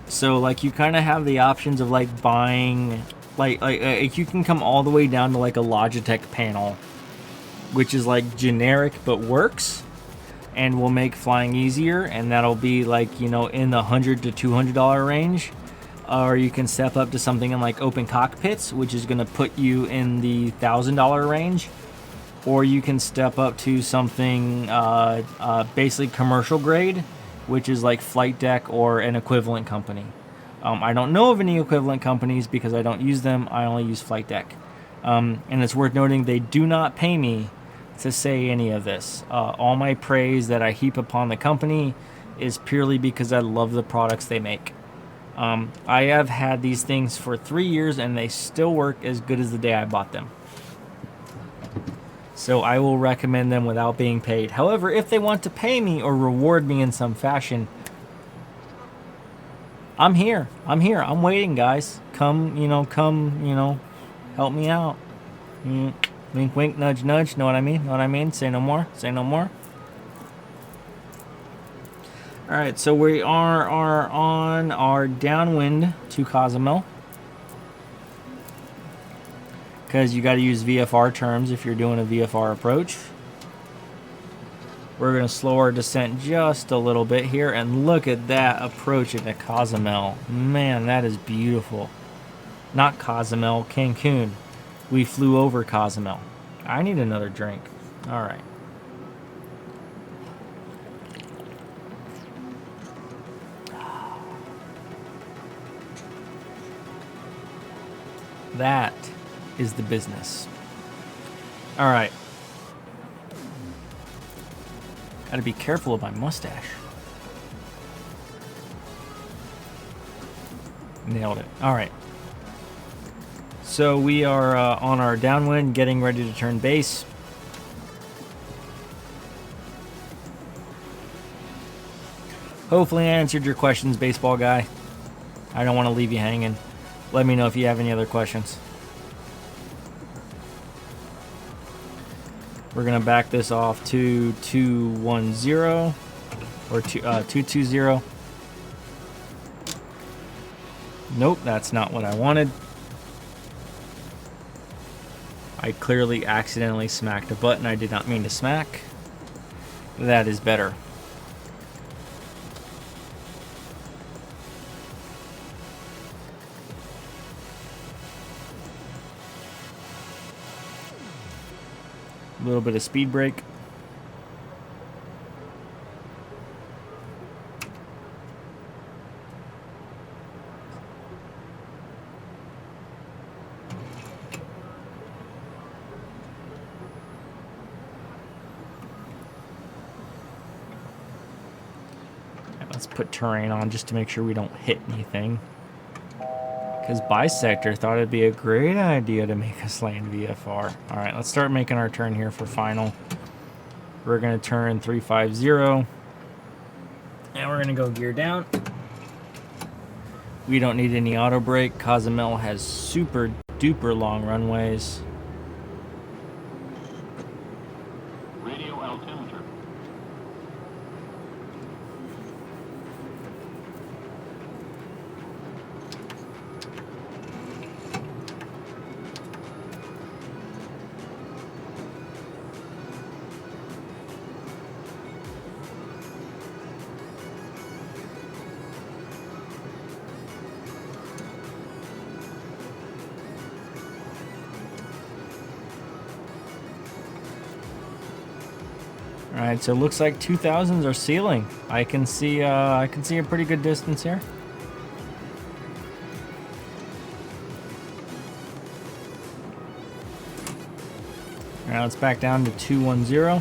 So like you kind of have the options of like buying, like you can come all the way down to like a Logitech panel, which is like generic but works and will make flying easier, and that'll be like, you know, in the $100 to $200 range. Or you can step up to something in like Open Cockpits, which is going to put you in the $1,000 range. Or you can step up to something basically commercial grade, which is like Flightdeck or an equivalent company. I don't know of any equivalent companies because I don't use them. I only use Flightdeck. And it's worth noting they do not pay me to say any of this. All my praise that I heap upon the company is purely because I love the products they make. I have had these things for 3 years and they still work as good as the day I bought them. So I will recommend them without being paid. However, if they want to pay me or reward me in some fashion, I'm here. I'm waiting, guys. Come, help me out. Wink, wink, nudge, nudge. Know what I mean? Say no more. All right, so we are on our downwind to Cozumel, because you got to use VFR terms if you're doing a VFR approach. We're going to slow our descent just a little bit here, and look at that approach into Cozumel. Man, that is beautiful. Not Cozumel, Cancun. We flew over Cozumel. I need another drink. All right. That is the business. All right. Gotta be careful of my mustache. Nailed it. All right. So we are on our downwind, getting ready to turn base. Hopefully I answered your questions, baseball guy. I don't want to leave you hanging. Let me know if you have any other questions. We're going to back this off to 210 or 220. Nope, that's not what I wanted. I clearly accidentally smacked a button I did not mean to smack. That is better. A little bit of speed brake. Let's put terrain on just to make sure we don't hit anything. Because Bisector thought it'd be a great idea to make us land VFR. All right, let's start making our turn here for final. We're going to turn 350. And we're going to go gear down. We don't need any auto brake. Cozumel has super duper long runways. Radio altimeter. All right, so it looks like 2000s are sealing. I can see a pretty good distance here. Now let's back down to 210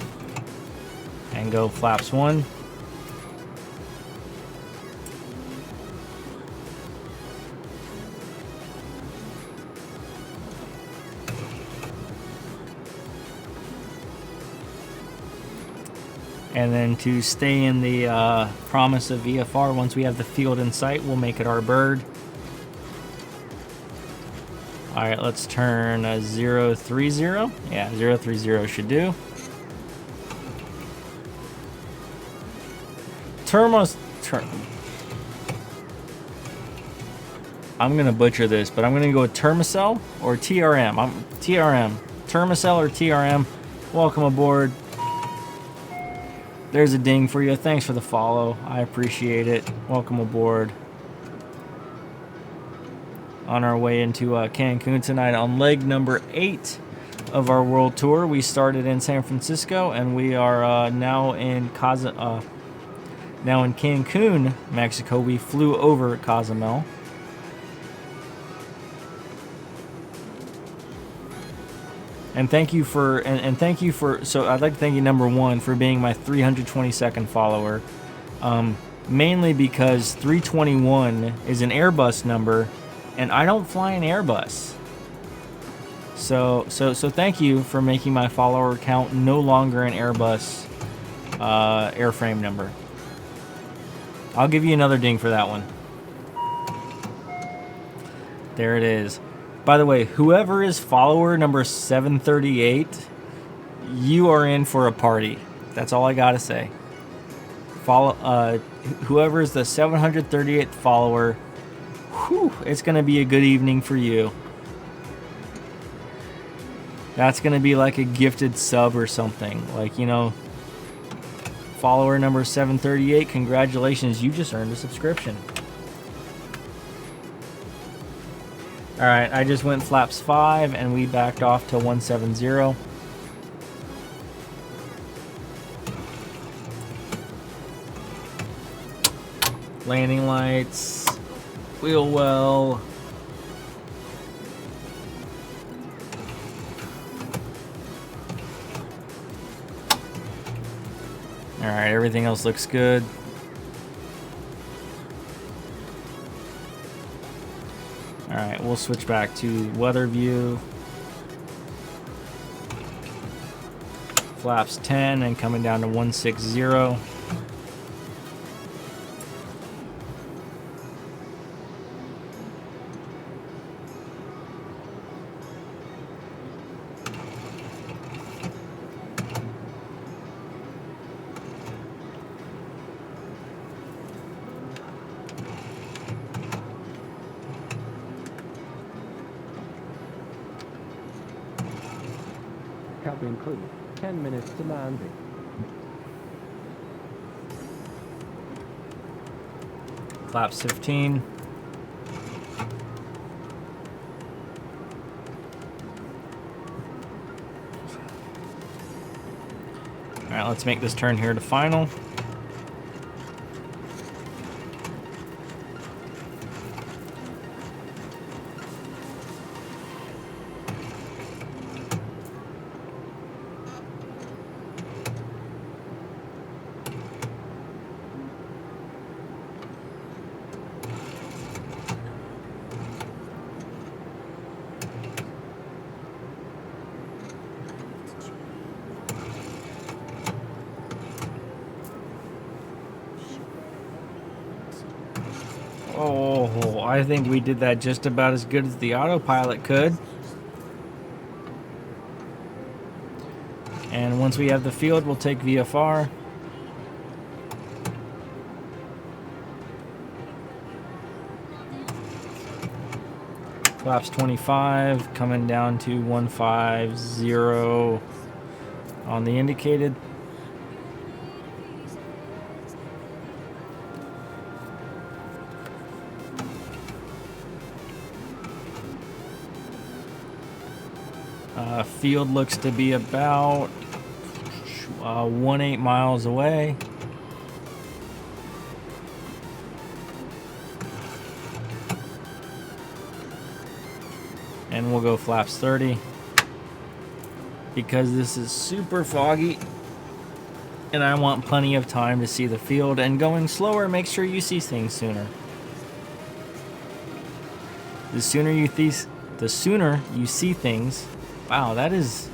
and go flaps 1. And then to stay in the promise of VFR, once we have the field in sight, we'll make it our bird. All right, let's turn 030. Yeah, 030 should do. I'm gonna butcher this, but I'm gonna go with Termacell or TRM. TRM. Termacell or TRM. Welcome aboard. There's a ding for you. Thanks for the follow. I appreciate it. Welcome aboard. On our way into Cancun tonight on leg number 8 of our world tour. We started in San Francisco and we are now in Cancun, Mexico. We flew over Cozumel. And thank you for so I'd like to thank you, number 1, for being my 322nd follower. Mainly because 321 is an Airbus number and I don't fly an Airbus. So thank you for making my follower count no longer an Airbus airframe number. I'll give you another ding for that one. There it is. By the way, whoever is follower number 738, you are in for a party. That's all I gotta say. Whoever is the 738th follower, whew, it's gonna be a good evening for you. That's gonna be like a gifted sub or something. Like, you know, follower number 738, congratulations, you just earned a subscription. All right, I just went flaps 5 and we backed off to 170. Landing lights, wheel well. All right, everything else looks good. All right, we'll switch back to weather view. Flaps 10 and coming down to 160. Cabin crew, 10 minutes to landing. Flaps 15. All right, let's make this turn here to final. Oh, I think we did that just about as good as the autopilot could. And once we have the field, we'll take VFR. Flaps 25, coming down to 150 on the indicated. Field looks to be about 18 miles away. And we'll go flaps 30 because this is super foggy and I want plenty of time to see the field, and going slower makes sure you see things sooner. The sooner you see things. Wow, that is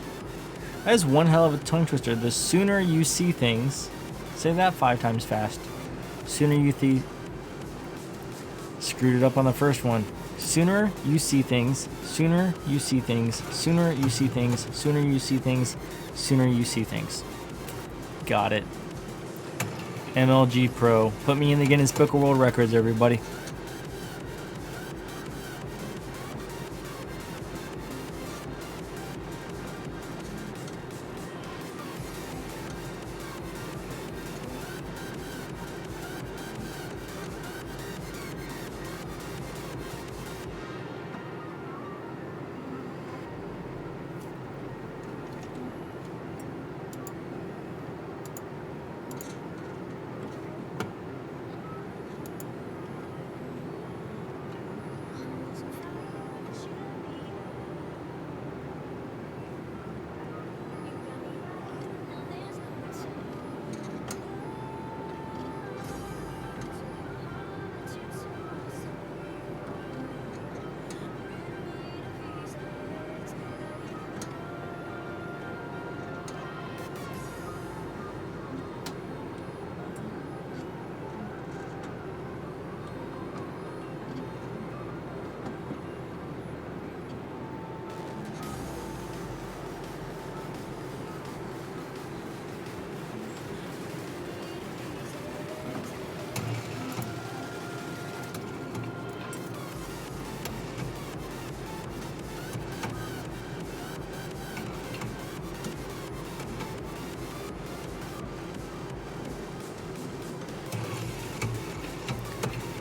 one hell of a tongue twister. The sooner you see things. Say that 5 times fast. Sooner you screwed it up on the first one. Sooner you see things, sooner you see things, sooner you see things, sooner you see things, sooner you see things. Got it. MLG Pro. Put me in the Guinness Book of World Records, everybody.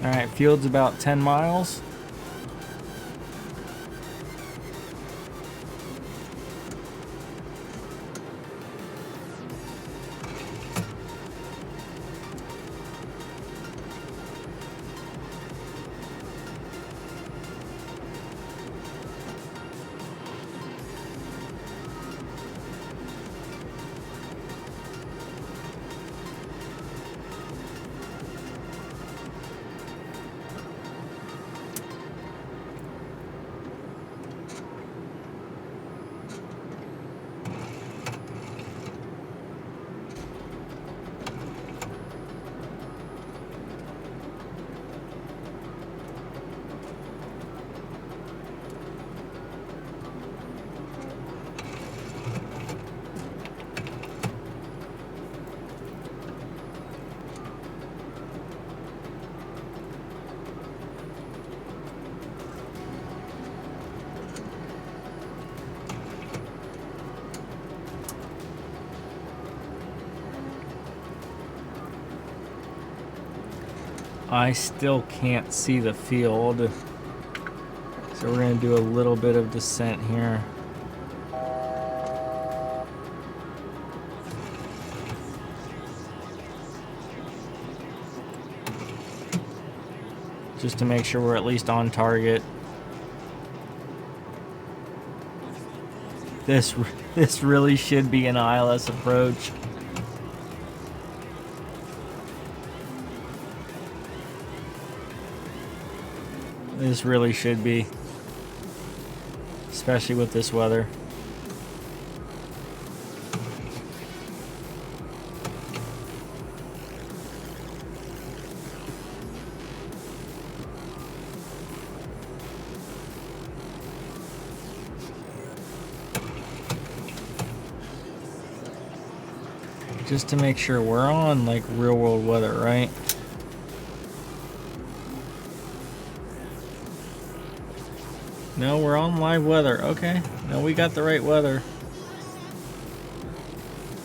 Alright, field's about 10 miles. I still can't see the field, so we're going to do a little bit of descent here. Just to make sure we're at least on target. This really should be an ILS approach. This really should be, especially with this weather. Just to make sure we're on like real world weather, right? No, we're on live weather. Okay. No, we got the right weather.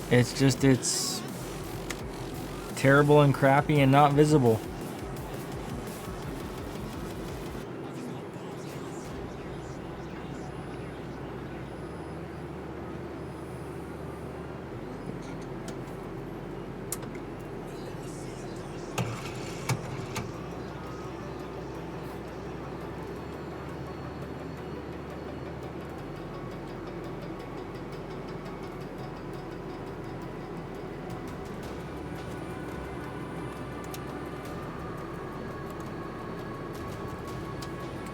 It's just, it's terrible and crappy and not visible.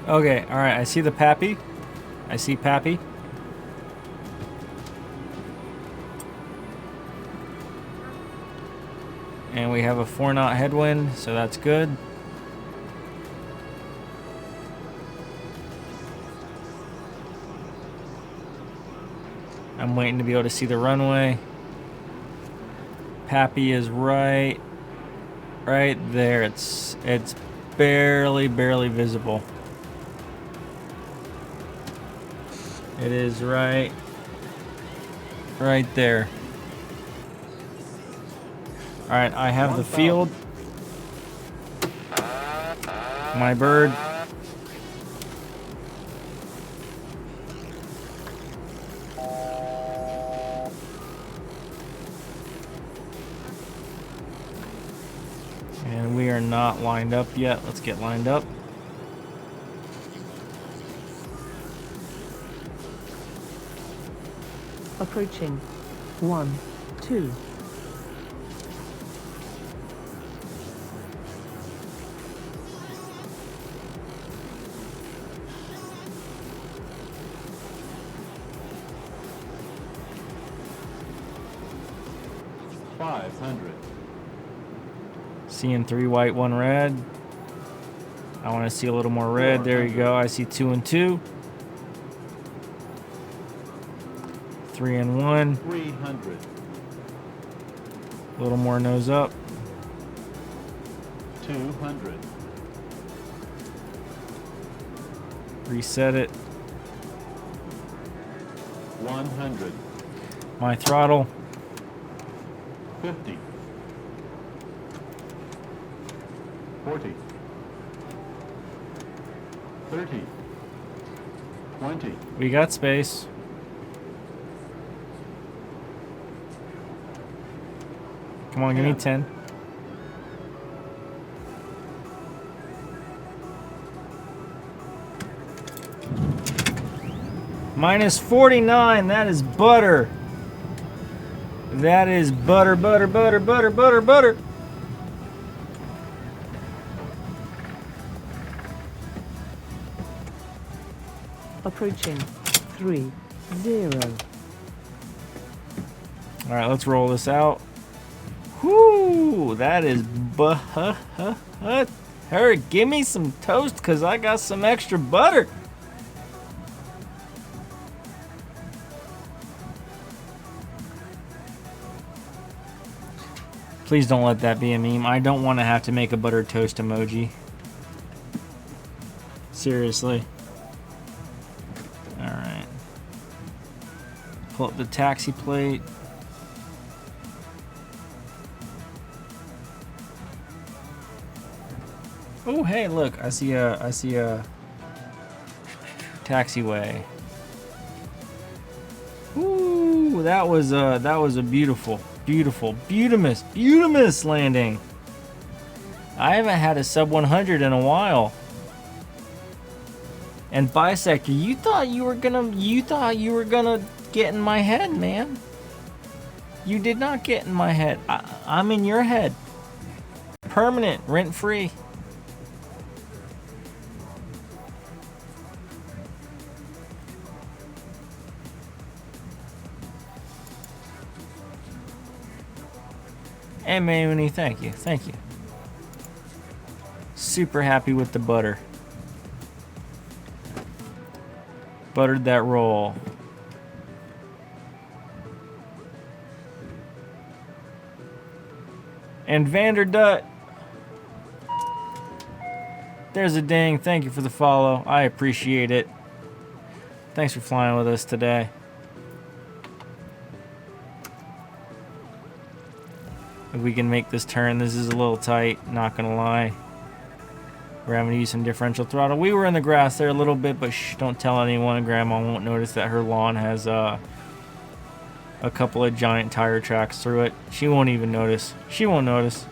Okay, alright, I see the Pappy. I see Pappy. And we have a 4-knot headwind, so that's good. I'm waiting to be able to see the runway. Pappy is right there. It's barely visible. It is right there. All right, I have the field. My bird. And we are not lined up yet. Let's get lined up. Approaching. 1, 2. Seeing 3 white, 1 red. I want to see a little more red. There you go. I see 2 and 2. 3 and 1. 300. A little more nose up. 200. Reset it. 100. My throttle. 50. 40. 30. 20. We got space. Come on, give me 10. Minus 49. That is butter. That is butter, butter, butter, butter, butter, butter. Approaching. 3, 0. All right, let's roll this out. Whoo, that is Hurry, give me some toast because I got some extra butter. Please don't let that be a meme. I don't want to have to make a buttered toast emoji. Seriously. All right. Pull up the taxi plate. Oh, hey, look! I see a taxiway. Ooh, that was a beautiful landing. I haven't had a sub 100 in a while. And Bisector, you thought you were gonna get in my head, man. You did not get in my head. I'm in your head. Permanent, rent free. And Mayuni, thank you. Super happy with the butter. Buttered that roll. And Vanderdut. There's a ding. Thank you for the follow. I appreciate it. Thanks for flying with us today. If we can make this turn, this is a little tight, not gonna lie. We're having to use some differential throttle. We were in the grass there a little bit, but shh, don't tell anyone. Grandma won't notice that her lawn has a couple of giant tire tracks through it. She won't even notice. She won't notice.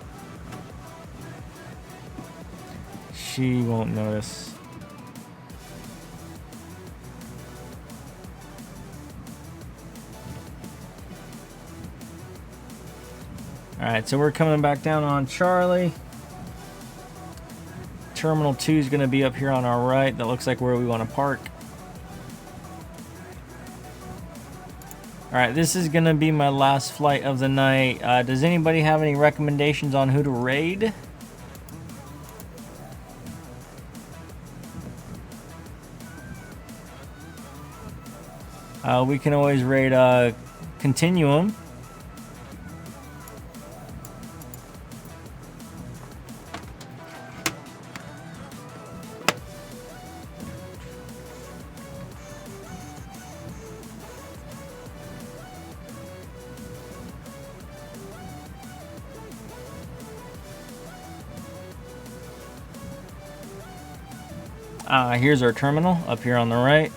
She won't notice. Alright, so we're coming back down on Charlie. Terminal 2 is going to be up here on our right. That looks like where we want to park. Alright, this is going to be my last flight of the night. Does anybody have any recommendations on who to raid? We can always raid Continuum. Here's our terminal up here on the right.